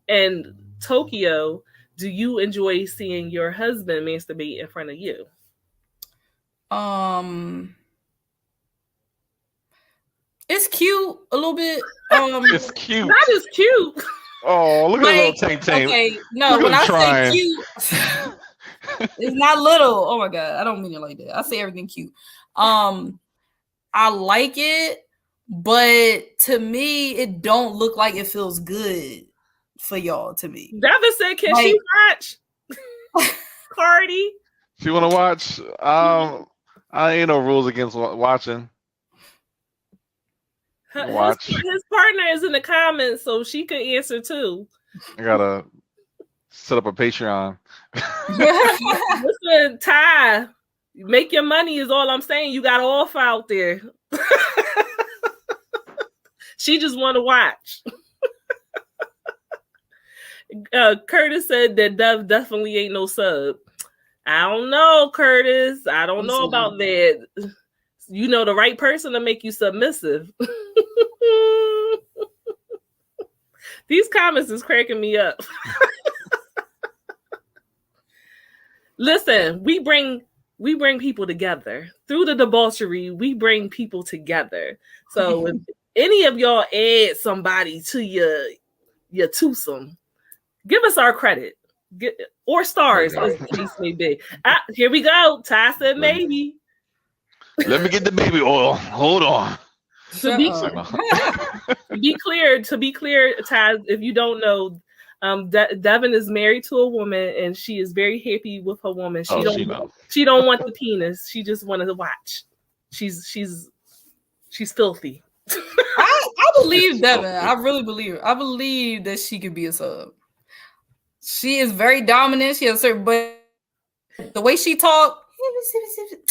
And Tokyo, do you enjoy seeing your husband masturbate in front of you? It's cute a little bit. It's cute. That is cute. Oh, look at like, that little tank tank. Okay, no, Look when at I him trying. say cute, it's not little. Oh my god, I don't mean it like that. I say everything cute. I like it, but to me, it don't look like it feels good for y'all. To me, Devin said, "Can she watch Cardi?" She want to watch? I ain't no rules against watching. Watch. His partner is in the comments, so she could answer too. I gotta set up a Patreon. Listen, Ty, make your money is all I'm saying. You got an offer out there. She just want to watch. Curtis said that Dove definitely ain't no sub. I don't know, Curtis. I don't know about that. You know the right person to make you submissive. These comments is cracking me up. Listen, we bring people together through the debauchery. We bring people together. So if any of y'all add somebody to your twosome, give us our credit. Or stars, as the case may be. Here we go. Ty said maybe. Let me get the baby oil. Hold on. To be clear, Taz, if you don't know, Devin is married to a woman, and she is very happy with her woman. She don't want the penis. She just wanted to watch. She's filthy. I believe Devin. I really believe her. I believe that she could be a sub. She is very dominant. She has certain, but the way she talk,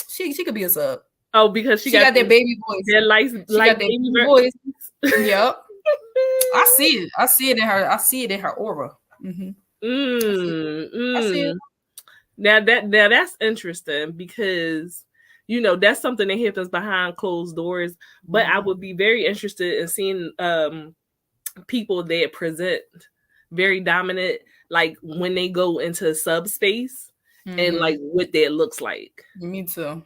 she could be a sub. Oh, because she got that baby voice. That like baby voice. Yep. I see it. I see it in her. I see it in her aura. Mm-hmm. I see it. Now that's interesting because that's something that happens behind closed doors. But I would be very interested in seeing people that present very dominant, like when they go into subspace and like what that looks like. Me too.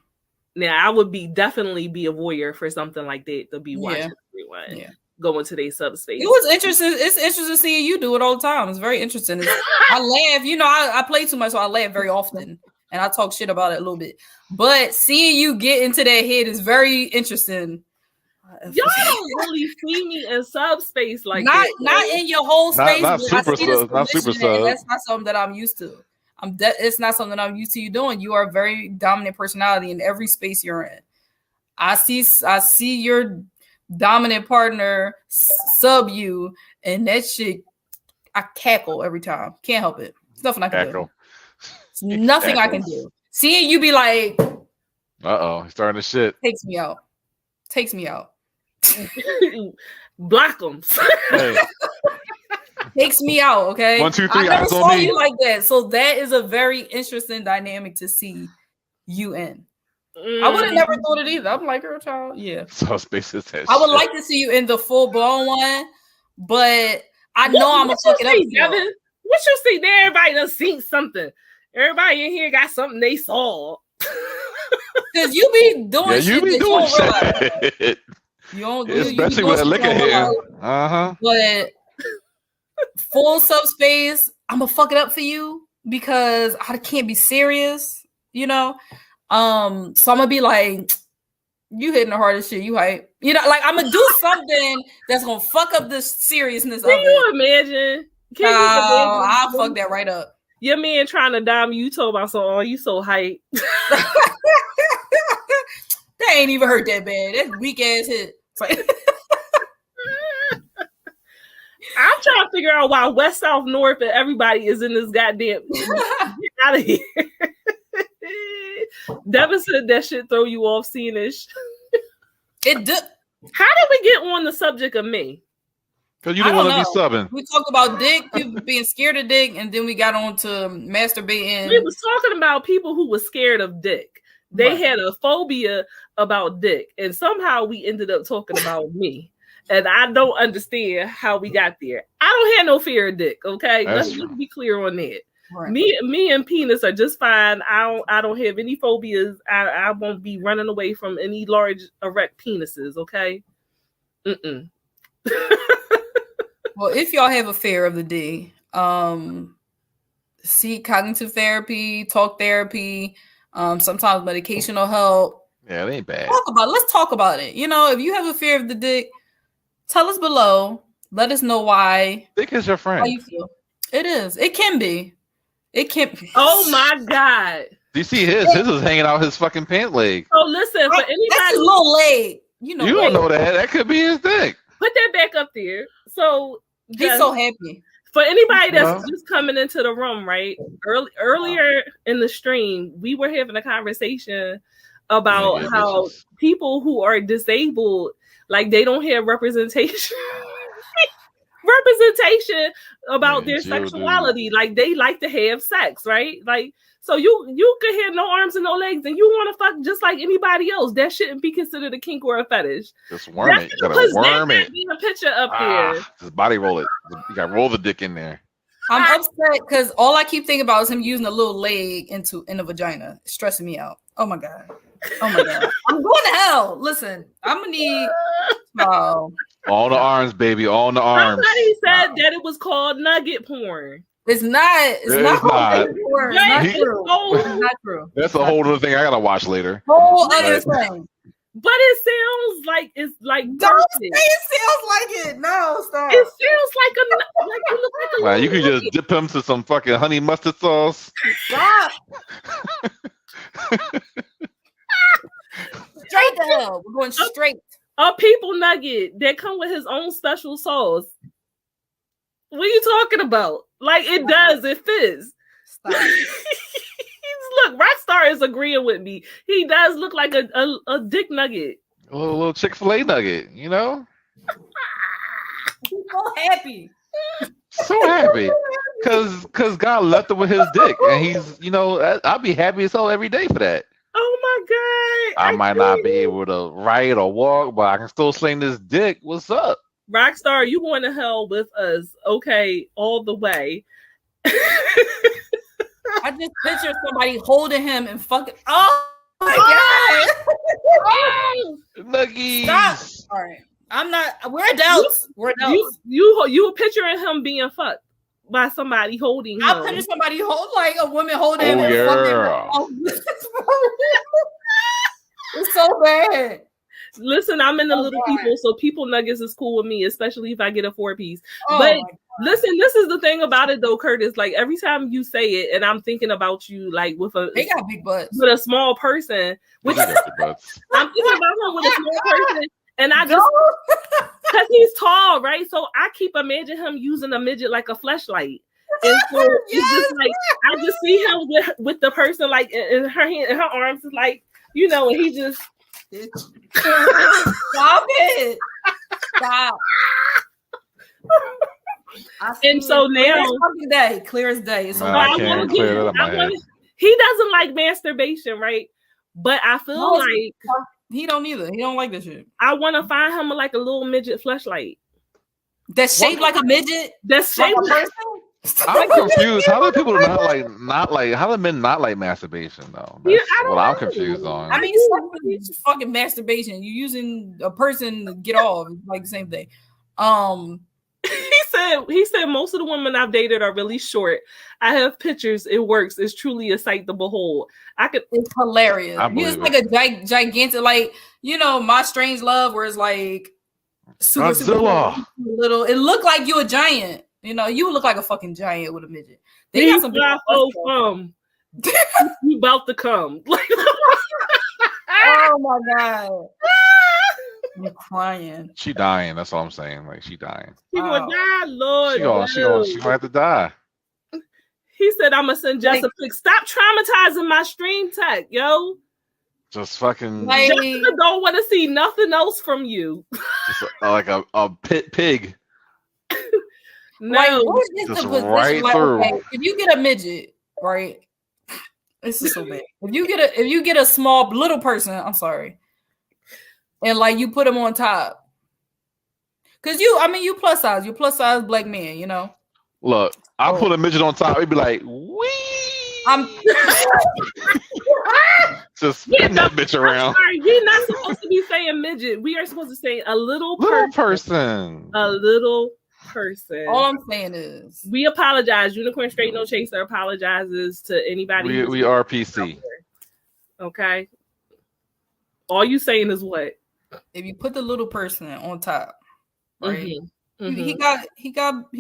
Now I would definitely be a voyeur for something like that to be watching everyone go into their subspace. It was interesting. It's interesting seeing you do it all the time. It's very interesting. I laugh. I play too much, so I laugh very often, and I talk shit about it a little bit. But seeing you get into that head is very interesting. Y'all don't really see me in subspace like not that. Not in your whole space. Not super sub. Not super sub. That's not something that I'm used to. It's not something I'm used to you doing. You are a very dominant personality in every space you're in. I see your dominant partner sub you, and that shit, I cackle every time. Can't help it. It's nothing I can do. It's nothing I can do. Seeing you be like, he's starting to shit. Takes me out. Block them. Hey. Takes me out, okay? 1, 2, 3. I never saw you like that. So that is a very interesting dynamic to see you in. I would have never thought it either. I'm like, girl, child, yeah. So space is that I would like to see you in the full blown one, but I know I'm gonna fuck it up. Devin? What you see there? Everybody done seen something. Everybody in here got something they saw. Because you be doing shit. You be doing shit. Especially with a liquor hair. But full subspace, I'm gonna fuck it up for you because I can't be serious, so I'm gonna be like, you hitting the hardest shit, you hype, like I'm gonna do something that's gonna fuck up the seriousness of it. Can you imagine? I'll fuck that right up. Your man trying to dime you, told about you so hype. That ain't even hurt that bad. That's weak ass hit. I'm trying to figure out why West, South, North, and everybody is in this goddamn. Get out of here. Devin said that shit throw you off seeing this. It did. How did we get on the subject of me? Because you don't want to be subbing. We talked about dick, people being scared of dick, and then we got on to masturbating. We was talking about people who were scared of dick. They had a phobia about dick, and somehow we ended up talking about me. And I don't understand how we got there. I don't have no fear of dick, okay? Let's be clear on that. Right. Me and penis are just fine. I don't have any phobias. I won't be running away from any large erect penises, okay? Well, if y'all have a fear of the D, seek cognitive therapy, talk therapy. Sometimes medication will help. Yeah, it ain't bad. Let's talk about it. If you have a fear of the dick, tell us below. Let us know why. Dick is your friend. How you feel? It is. It can be. It can be. Oh my God. Do you see his? His is hanging out his fucking pant leg. Oh, listen, for anybody. That's his little leg. You don't know that. That could be his dick. Put that back up there. So he's so happy. For anybody that's just coming into the room, right? Earlier in the stream, we were having a conversation about how people who are disabled, like they don't have representation about their sexuality. Like they like to have sex, right? Like, so you could have no arms and no legs and you want to fuck just like anybody else. That shouldn't be considered a kink or a fetish. Just worm it. You gotta worm it. Be a picture up there. Just body roll it. You gotta roll the dick in there. I'm upset because all I keep thinking about is him using a little leg in the vagina. It's stressing me out. Oh my God. I'm going to hell. Listen, I'm gonna need all the arms, baby. All the arms. Somebody said that it was called nugget porn. It's not. It's not. not. It's not He- true. Oh, It's not true. That's a whole other thing I gotta watch later. Whole other thing. but it sounds like it's like Don't perfect. say it sounds like it. No, stop. It sounds like you look like a Wow, you could little just dip him to some fucking honey mustard sauce. Stop. Straight to hell. We're going straight. a people nugget that come with his own special sauce. What are you talking about? Like it does, it fits. Stop. Look, Rockstar is agreeing with me. He does look like a dick nugget. A little Chick-fil-A nugget, you know? I'm so happy. So happy. Cause God left him with his dick. And he's, you know, I'll be happy as hell every day for that. Oh my God. I might not be able to write or walk, but I can still sling this dick. What's up? Rockstar, you going to hell with us. Okay, all the way. I just picture somebody holding him and fucking. Oh my God. Nuggies. Stop. All right. I'm not. We're adults. We're adults. You were picturing him being fucked by somebody holding him. I picture somebody like a woman holding him Oh, and yeah. fucking. It's so bad. Listen, I'm in the Oh, little God. people, so people nuggets is cool with me, especially if I get a 4-piece. Oh, But my God. listen, this is the thing about it though, Curtis. Like every time you say it, and I'm thinking about you, like with They got big butts. a small person, which Look at the butts. I'm thinking about him with a small person, and I just because he's tall, right? So I keep imagining him using a midget like a fleshlight. And so it's just like I just see him with the person like in her hand, and her arms is like, you know, and he just Stop it. Stop. And so now clear as day. It's Nah, okay. I can't clear that up my head. He doesn't like masturbation, right? But I feel No, like he don't either. He don't like this shit. I want to find him like a little midget fleshlight. That's shaped like a midget. That's Like shaped a person. I'm confused. How do people not like? How do men not like masturbation though? That's I don't what I'm know. confused on. I mean, it's just fucking masturbation. You're using a person to get off. It's like the same thing. He said most of the women I've dated are really short. I have pictures. It works. It's truly a sight to behold. It's hilarious. I You just believe like a gigantic, like, you know, My Strange Love, where it's like super Godzilla. little. It looked like you a giant. You know, you would look like a fucking giant with a midget. They These got some big come. You about to come. Oh my God. I'm crying. She dying. That's all I'm saying. Like she dying. She gonna die, Lord. She gonna have to die. He said, "I'm gonna send Jessica. Stop traumatizing my stream tech, yo. Just fucking Like, Jessica don't want to see nothing else from you. just like a pit pig. No, like, what is Just the position? right Like, through. okay, if you get a midget, right? This is so bad. If you get a small little person, I'm sorry, and like you put him on top, because you plus size, black man, you know. Look, I'll put a midget on top. It'd be like, wee. I'm Just spin that bitch around. sorry, we're not supposed to be saying midget. We are supposed to say a little Person. A little person. all I'm saying is We apologize. Unicorn Straight No Chaser apologizes to anybody. We are PC. Okay. All you saying is what? if you put the little person on top, right? Mhm. He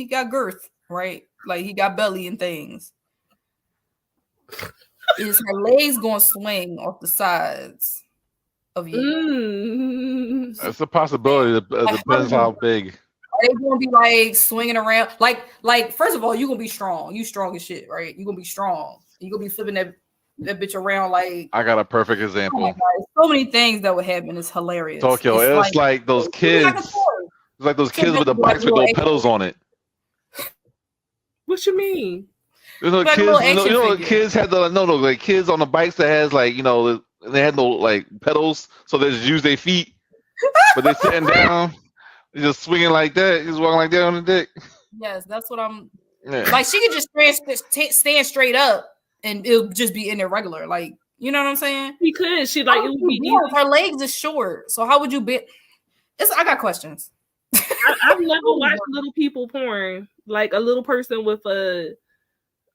got girth, right? Like he got belly and things. Is her legs gonna swing off the sides of you? Mm. It's a possibility. It depends how big. Are they gonna be like swinging around? Like first of all, you're gonna be strong. You strong as shit, right? You're gonna be strong. You're gonna be flipping that bitch around like. I got a perfect Oh my example. God, so many things that would happen. It's hilarious. Tokyo. It's like those kids. It's like those kids with the bikes with no pedals on it. What you mean? You know, Like kids. little You know, action the figure. kids had the like kids on the bikes that has like they had no like pedals, so they just use their feet, but they sitting down, they just swinging like that, just walking like that on the dick. Yes, that's what I'm. Yeah. Like she could just stand straight up and it'll just be in there regular. Like, you know what I'm saying? Because she like it would be easy. Her legs is short, so how would you be? I got questions. I've never watched little people porn. Like a little person with a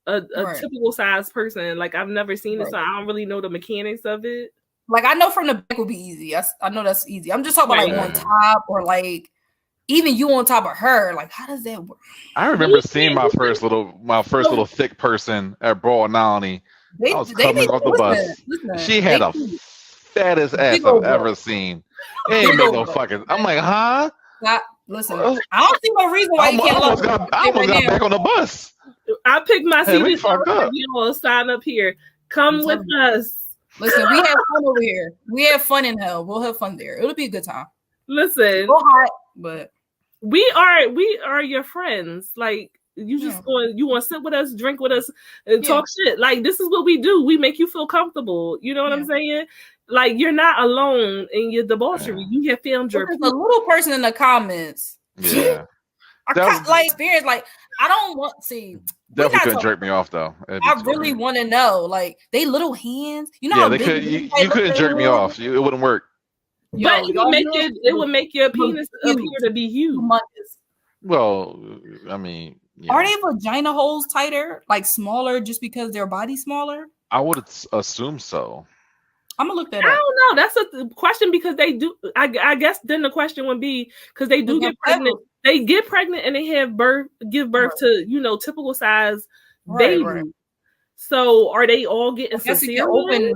a Right. typical size person. Like I've never seen it, so I don't really know the mechanics of it. Like I know from the back would be easy. I know that's easy. I'm just talking about like Yeah. on top or like even you on top of her. Like how does that work? I remember seeing my first little thick person at Broad Nolly. I was coming off the bus. She had a fattest ass I've ever seen. It ain't make no fucking. I'm like, huh? Listen, I don't see no reason why you can't love her. I almost got back on the bus. I picked my Hey, we seat. fucked up. You know, sign up here. Come with us. Listen, we have fun over here. We have fun in hell. We'll have fun there. It'll be a good time. Listen, Go hot, but we are your friends. Like you just going, you want to sit with us, drink with us, and talk shit. Like this is what we do. We make you feel comfortable. You know what I'm saying? Like you're not alone in your debauchery. You have filmed your a little person in the comments. Yeah, like experience. Like I don't want to. Definitely couldn't jerk me off though. I really want to know, like they little hands. You know, yeah, they could. You couldn't jerk me off. It wouldn't work. But it would make your penis appear to be huge. Well, I mean, are they vagina holes tighter, like smaller, just because their body's smaller? I would assume so. I'm gonna look that up. I don't know. That's a question because they do. I guess then the question would be because they do get pregnant. They get pregnant and they give birth to typical size baby. Right. So are they all getting cesarean?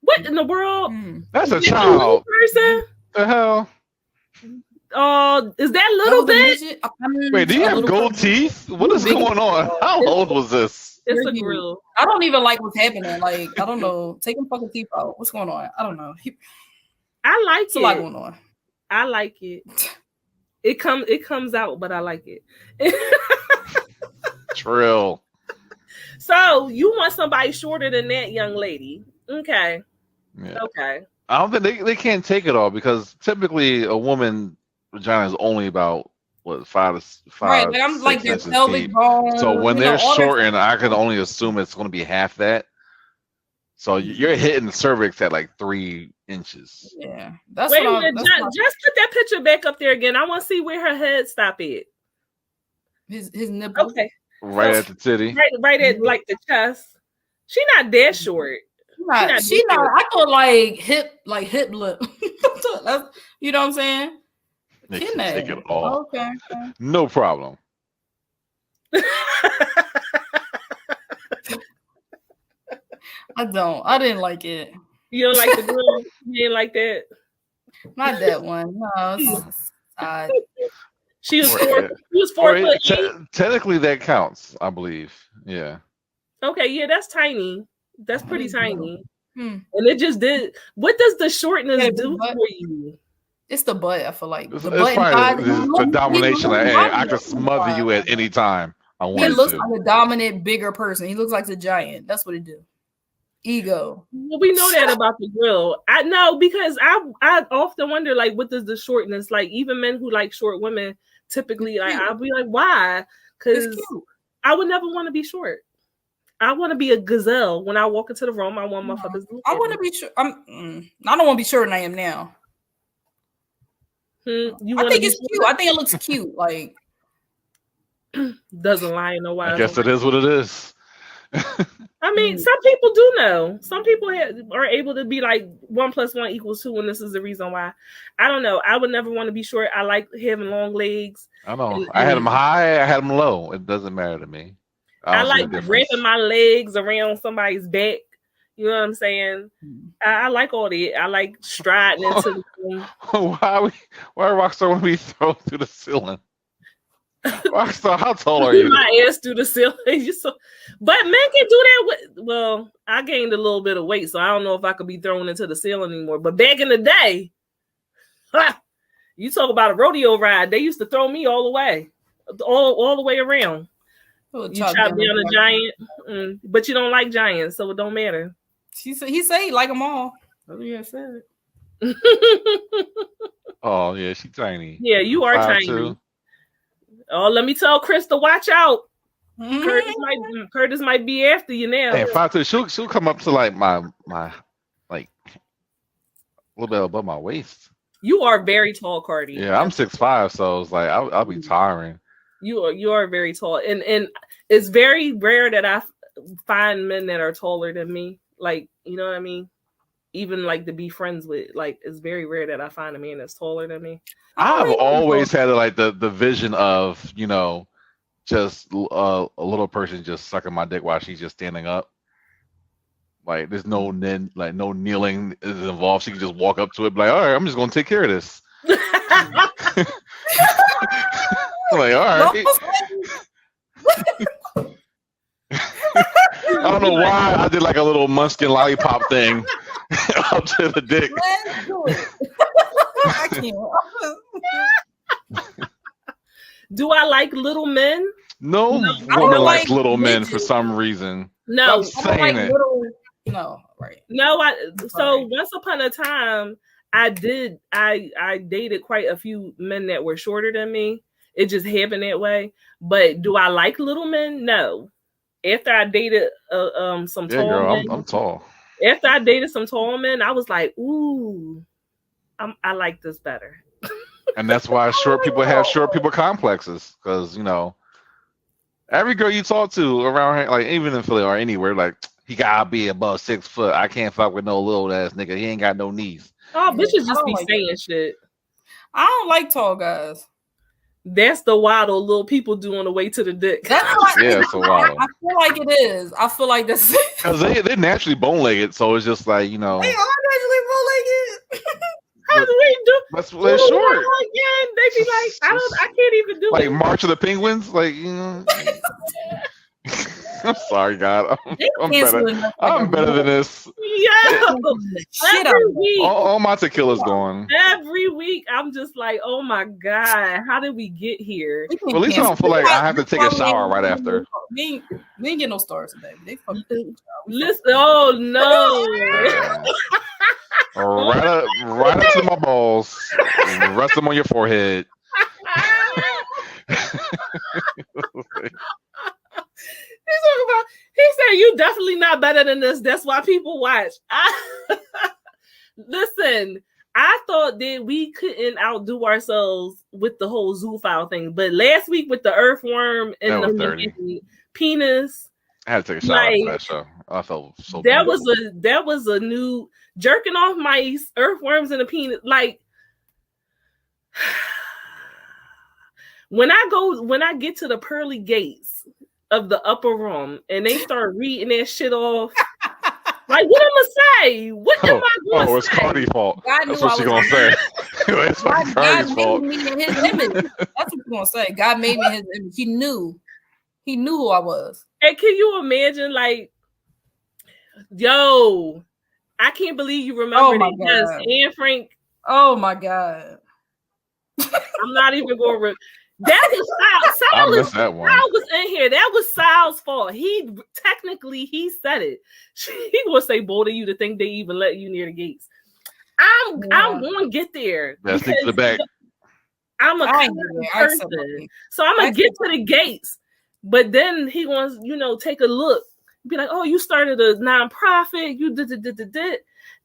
What in the world? That's a child. Person? The hell? Is that little bit? Wait, do you have gold teeth? What is going on? How old was this? It's a grill. I don't even like what's happening. Like, I don't know. Take them fucking teeth out. What's going on? I don't know. I like it. A lot going on. I like it. It comes out, but I like it. Trill. So you want somebody shorter than that, young lady? Okay. Yeah. Okay. I don't think they can't take it all because typically a woman vagina is only about 5 to 5. Right, like I'm like their pelvic bone. So when they're shortened, I can only assume it's going to be half that. So you're hitting the cervix at like 3 inches. Yeah, that's wait a minute. Just put that picture back up there again. I want to see where her head stop at. His nipple. Okay. Right at the titty. Right at like the chest. She not that short. She not. I thought like hip lip. You know what I'm saying? Take it all. Okay. No problem. I didn't like it. You don't like the grill? You didn't like that? Not that one. No. She was 4 foot 8. Technically, that counts, I believe. Yeah. Okay. Yeah, that's tiny. That's pretty tiny. And it just did. What does the shortness do for you? It's the butt. I feel like it's probably the domination. Like, hey, I can smother you at any time. He looks like a dominant, bigger person. He looks like a giant. That's what it do. Ego. Well, we know that about the grill. I know because I often wonder like what does the shortness like? Even men who like short women typically like I'll be like why? Because I would never want to be short. I want to be a gazelle when I walk into the room. I want motherfuckers. I want to be short. I don't want to be shorter than I am now. I think it's cute. I think it looks cute. Like doesn't lie no while. I guess it is what it is. I mean, some people do know. Some people are able to be like 1 + 1 = 2, and this is the reason why. I don't know. I would never want to be short. I like having long legs. I know. I had them high. I had them low. It doesn't matter to me. I like wrapping my legs around somebody's back. You know what I'm saying? I like all that. I like striding into the room. Why Rockstar want to be thrown through the ceiling? Rockstar, how tall are you? My ass through the ceiling. But men can do that well, I gained a little bit of weight, so I don't know if I could be thrown into the ceiling anymore. But back in the day, you talk about a rodeo ride, they used to throw me all the way. All the way around. You chop down a giant, but you don't like giants, so it don't matter. He said he like them all. Oh yeah, I said it. Oh yeah, she's tiny. Yeah, you are tiny. 5'2". Oh, let me tell Chris to watch out. Curtis might be after you now. Hey, 5'2". She'll come up to like my like a little bit above my waist. You are very tall, Carty. Yeah, I'm 6'5", so it's like I'll be tiring. You are very tall, and it's very rare that I find men that are taller than me. Like, you know what I mean? Even like to be friends with, like, it's very rare that I find a man that's taller than me. I've always had like the vision of, you know, just a little person just sucking my dick while she's just standing up. Like, there's no no kneeling is involved. She can just walk up to it, be like, all right, I'm just gonna take care of this. Like, all right. I don't know why I did like a little munchkin lollipop thing up to the dick. Let's do it. I can't. Do I like little men? No woman likes little men for some reason. No, Stop saying it. No, right. No, once upon a time, I dated quite a few men that were shorter than me. It just happened that way. But do I like little men? No. After I dated some tall men, I'm tall. After I dated some tall men, I was like, ooh, I like this better. And that's why short people have short people complexes, because, you know, every girl you talk to around here, like even in Philly or anywhere, like, he gotta be above 6 foot. I can't fuck with no little ass nigga. He ain't got no knees. Oh, bitches just be saying shit. I don't like tall guys. That's the waddle little people do on the way to the dick. Yeah, it's a waddle. I feel like it is. I feel like that's because they're naturally bone-legged, so it's just like, you know. They are naturally bone-legged. How do they do? That's they're short. Again, they be like, I can't even do like it. March of the Penguins, like, you know. I'm sorry, God. I'm better. I'm better than this. Yeah. Every week. All my tequila's going. Every week, I'm just like, oh my God, how did we get here? Well, at least I don't feel like I have to take a shower right after. We ain't get no stars today. They fucking listen, oh no. Right up to my balls. Rest them on your forehead. He said, you definitely not better than this. That's why people watch. Listen, I thought that we couldn't outdo ourselves with the whole zoophile thing. But last week with the earthworm and the penis, I had to take a shower after that show. I felt so that bad. was a new jerking off mice, earthworms, and a penis. Like, when I get to the pearly gates of the upper room and they start reading that shit off, like, what am I say? What am I going to say? Oh, it's Cardi's fault. That's what she's gonna say. It's Cardi's fault. God made me in his image. That's what you're gonna say. God made me in his image. He knew who I was. And can you imagine, like, yo, I can't believe you remember that. Yes, Anne Frank. Oh my God. I'm not even going to. That was Sal was in here. That was Sal's fault. He said it. He will say, bold of you to think they even let you near the gates. I'm going to get there. Yeah, stick to the back. I'm a person, so I'm gonna get to the gates. But then he wants, take a look, be like, oh, you started a nonprofit, you did,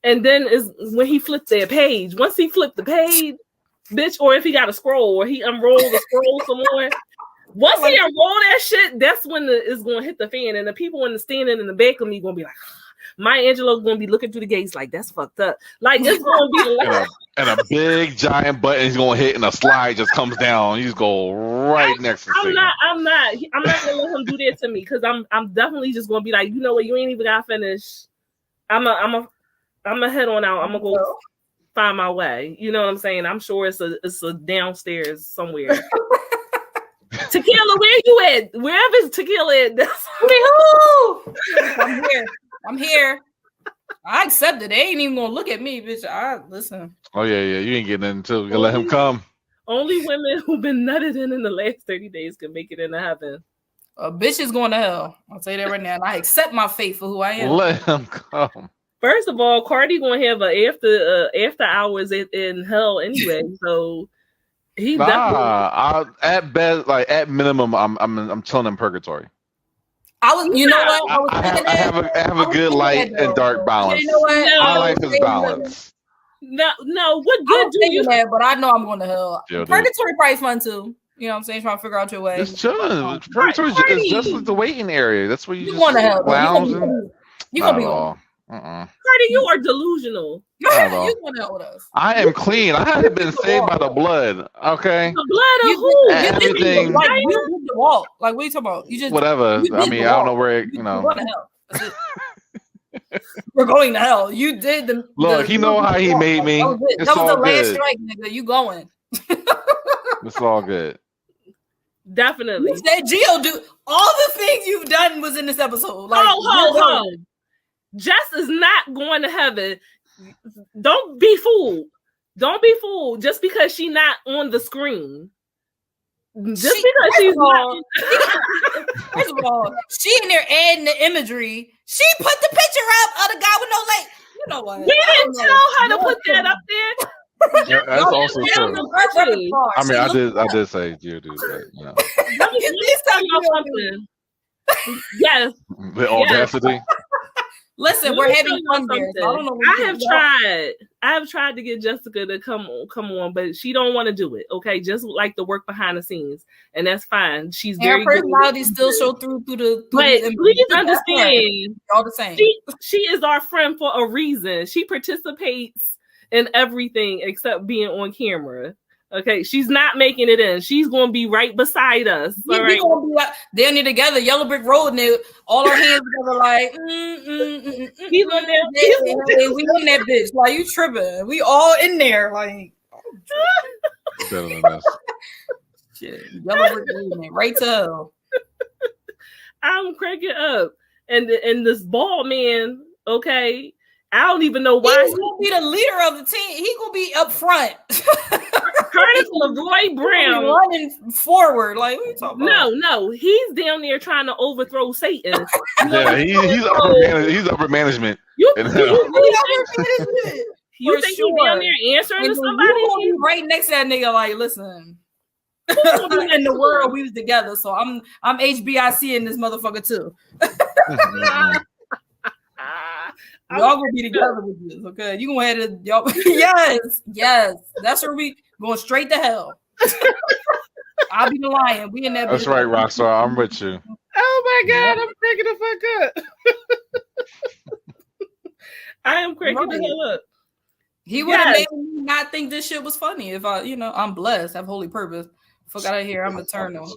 and then is when he flipped their page. Once he flipped the page, bitch, or if he got a scroll, or he unrolled the scroll some more. Once he unroll that shit, that's when it's gonna hit the fan, and the people standing in the back of me gonna be like, Maya Angelou's gonna be looking through the gates like, that's fucked up. Like, it's gonna be like, and a big giant button he's gonna hit, and a slide just comes down. You just go right next to I'm not gonna let him do that to me, because I'm definitely just gonna be like, you know what, you ain't even gotta finish. I'm a head on out. I'm gonna go find my way. You know what I'm saying? I'm sure it's a downstairs somewhere. Tequila, where you at? Wherever Tequila at. I'm here. I accept it. They ain't even gonna look at me, bitch. Listen. Oh yeah. You ain't getting into it. You let him come. Only women who've been nutted in the last 30 days can make it into heaven. A bitch is going to hell. I'll tell you that right now. And I accept my fate for who I am. Let him come. First of all, Cardi gonna have a after hours in hell anyway. So he definitely. At best, like at minimum, I'm chilling in purgatory. I was, you know what? I have a good light and dark balance. You know what? My life is balanced. No. What good do you have? But I know I'm going to hell. Yeah, purgatory probably fun too. You know what I'm saying? Trying to figure out your way. Just chilling. Purgatory is just like the waiting area. That's where you going to hell. lounging. You gonna be all. Cardi, you are delusional. You going to hell with us. I am clean. I haven't been saved by the blood. Okay. The blood of who? Everything. Like you did the walk. Like what are you talking about? You just whatever. I mean, I don't know where you know. You're going to hell. That's it. We're going to hell. You did the look. He know how he made me. That was, that was the last strike, nigga. You going? It's all good. Definitely. You said Gio do all the things you've done was in this episode. Like, ho. Jess is not going to heaven. Don't be fooled. Don't be fooled just because she's not on the screen. Just because she's not. First of all, she in there adding the imagery. She put the picture up of the guy with no leg. You know what? We didn't tell her to put that up there. Yeah, that's also true. I mean, I did say you do, but you know. Let me tell you something. Yes. The audacity. Listen, we're having fun there. So I don't know. I have tried to get Jessica to come on, but she don't want to do it. Okay, just like the work behind the scenes, and that's fine. She's very her personality still show through the. But please understand, all the same. She is our friend for a reason. She participates in everything except being on camera. Okay, she's not making it in. She's going to be right beside us. All right, gonna be like, down there together, yellow brick road, and all our hands together, like. He's on there. We in that bitch. Like you tripping? We all in there, like. Better than this. Shit, yellow brick road, man, right to hell. I'm cracking up, and this bald man. Okay, I don't even know why he's gonna be the leader of the team. He's gonna be up front. Curtis LeRoy Brown running forward, like what are you talking about? No, he's down there trying to overthrow Satan. Yeah, he's upper management. You think he's down there answering to somebody? You be right next to that nigga, like, listen. In the world, we was together, so I'm HBIC in this motherfucker too. Y'all gonna be together with this, okay? You gonna have to, y'all. yes. That's where we going straight to hell. I'll be the lion. We in that. That's right, Rockstar. I'm with you. Oh my God, I'm cracking the fuck up. I am cracking the hell up. He would have made me not think this shit was funny if I'm blessed, have holy purpose. Fuck out of here, I'm eternal.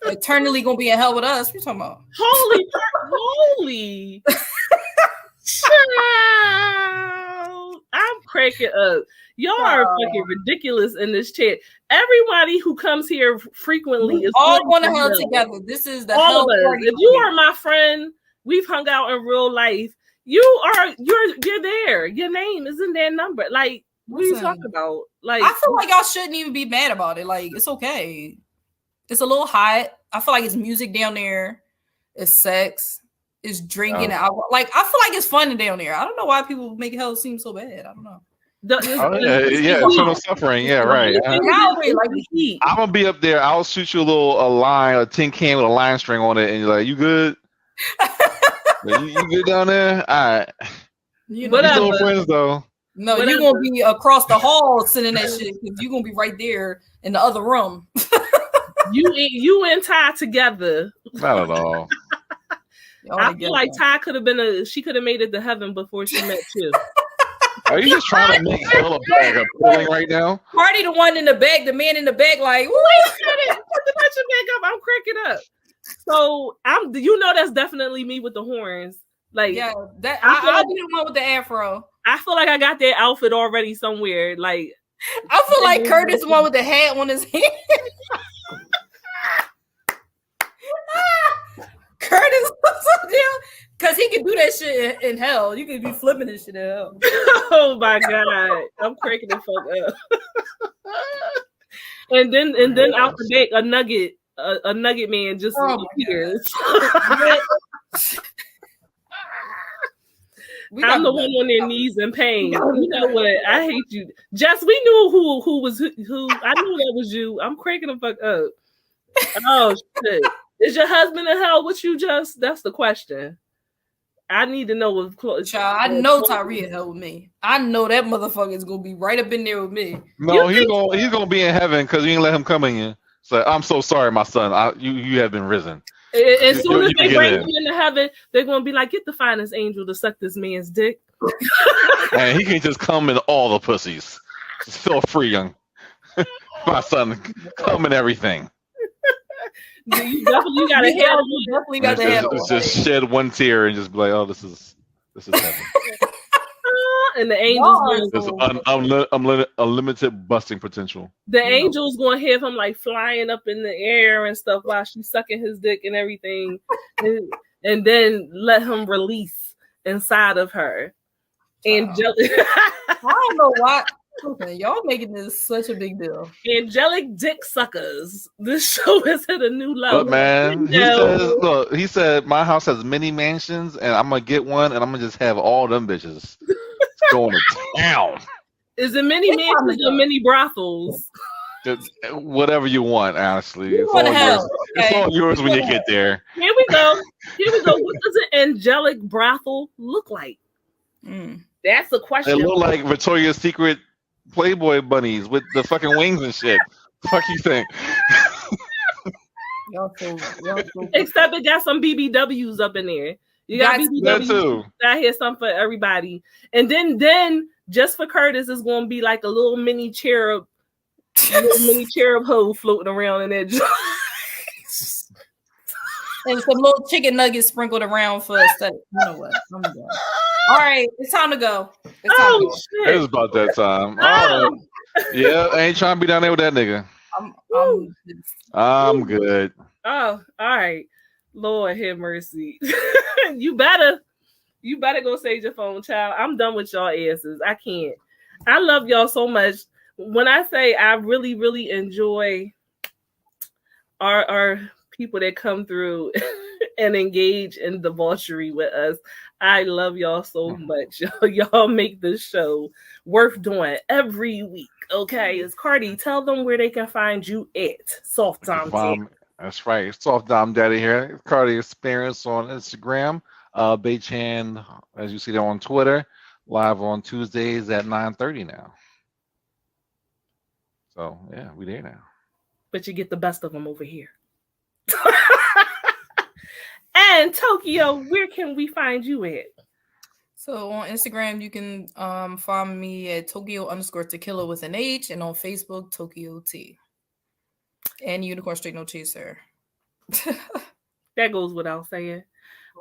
Eternally gonna be in hell with us. What you talking about? Holy. I'm cracking up. Y'all are fucking ridiculous in this chat. Everybody who comes here frequently is all going to hell together. This is the all hell of us. party. If you are my friend, we've hung out in real life. You're there. Your name is in that number. Like, what are you talking about? Like, I feel like y'all shouldn't even be mad about it. Like, it's okay. It's a little hot. I feel like it's music down there. It's sex. It's drinking and alcohol. Like, I feel like it's fun down there. I don't know why people make hell seem so bad. I don't know. Eternal suffering. Yeah, right. I'm gonna be up there. I'll shoot you a tin can with a line string on it, and you're like, "You good? you good down there? All right." You still friends though. No, you're gonna be across the hall sending that shit because you're gonna be right there in the other room. you and Ty together. Not at all. I feel like Ty could have she could have made it to heaven before she met you. Are you just trying to make hell a bag of pudding right now? Party the one in the back, the man in the back, like, wait a minute, put the picture back up. I'm cracking up. So that's definitely me with the horns. Like, yeah, that I'll be the one with the afro. I feel like I got that outfit already somewhere. Like, I feel like Curtis the one with the hat on his head. Curtis, because he can do that shit in hell. You could be flipping this shit in hell. Oh my God, I'm cracking the fuck up. and then out the back, a nugget man just appears. I'm the one on their knees in pain. You know what? I hate you. Jess, we knew who was who. I knew that was you. I'm cracking the fuck up. Oh shit. Is your husband in hell with you, Jess? That's the question. I need to know what close. Child, I know Tyria hell with me. I know that motherfucker is gonna be right up in there with me. No, he's gonna be in heaven because you didn't let him come in. So I'm so sorry, my son. You have been risen. As soon as they bring him into heaven, they're gonna be like, get the finest angel to suck this man's dick. And he can just come in all the pussies. Just feel free, young. My son, come in everything. You definitely got to handle. You definitely got to handle. Just shed one tear and just be like, oh, this is heaven. And the angels unlimited busting potential. The angels gonna have him like flying up in the air and stuff while she's sucking his dick and everything, and then let him release inside of her. Angelic. I don't know why. Okay, y'all making this such a big deal. Angelic dick suckers. This show has hit a new level. But man, he said my house has many mansions, and I'm gonna get one, and I'm gonna just have all them bitches going to town. Is it many mansions or many brothels? Whatever you want, honestly. It's all yours. It's all yours when you get there. Here we go. What does an angelic brothel look like? That's the question. They look like Victoria's Secret Playboy bunnies with the fucking wings and shit. Fuck you think? Y'all so Except it got some BBWs up in there. You got BBWs. That too. I hear something for everybody. And then just for Curtis, it's going to be like a little mini cherub hoe floating around in there. And some little chicken nuggets sprinkled around for aesthetic. You know what? I'm done. All right, it's time to go. Shit. It was about that time. Oh. Yeah, I ain't trying to be down there with that nigga. I'm good. Oh, all right. Lord have mercy. You better go save your phone, child. I'm done with y'all asses. I can't. I love y'all so much. When I say I really, really enjoy our people that come through and engage in debauchery with us, I love y'all so much. Y'all make this show worth doing every week. Okay, it's Carty. Tell them where they can find you at Soft Dom Daddy. That's right. Soft Dom Daddy here. Carty Experience on Instagram. Baychan, as you see there on Twitter, live on Tuesdays at 9:30 now. So yeah, we there now. But you get the best of them over here. And Tokyo, where can we find you at? So on Instagram, you can find me at Tokyo_Tequila with an H, and on Facebook, Tokyo T. And Unicorn Straight No Chaser. That goes without saying.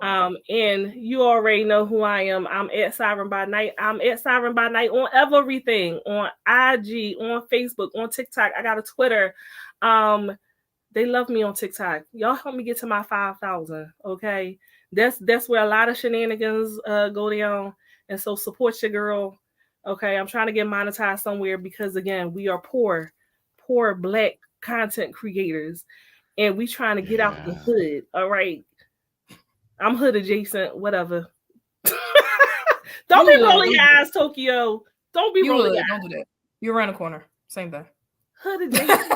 And you already know who I am. I'm at Siren by Night. I'm at Siren by Night on everything. On IG, on Facebook, on TikTok. I got a Twitter. They love me on TikTok. Y'all help me get to my 5,000, okay? That's where a lot of shenanigans go down. And so support your girl, okay? I'm trying to get monetized somewhere because, again, we are poor Black content creators. And we trying to get out the hood, all right? I'm hood adjacent, whatever. Don't be rolling your eyes, Tokyo. Don't be rolling your eyes. Don't do that. You're around the corner. Same thing. Hood adjacent.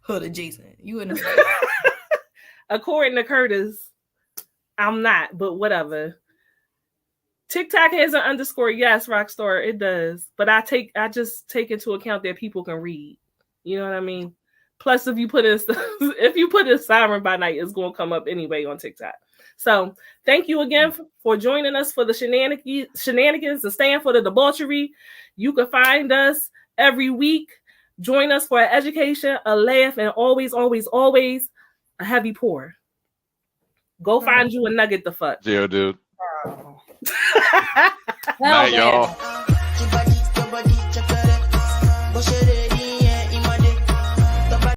Hood adjacent. You in the According to Curtis, I'm not, but whatever. TikTok has an underscore. Yes, Rockstar, it does. But I just take into account that people can read. You know what I mean? Plus, if you put in Siren by Night, it's going to come up anyway on TikTok. So thank you again for joining us for the shenanigans, the stand for the debauchery. You can find us every week. Join us for an education, a laugh, and always, always, always a heavy pour. Go find you a nugget the fuck. Yeah, dude. Night, y'all.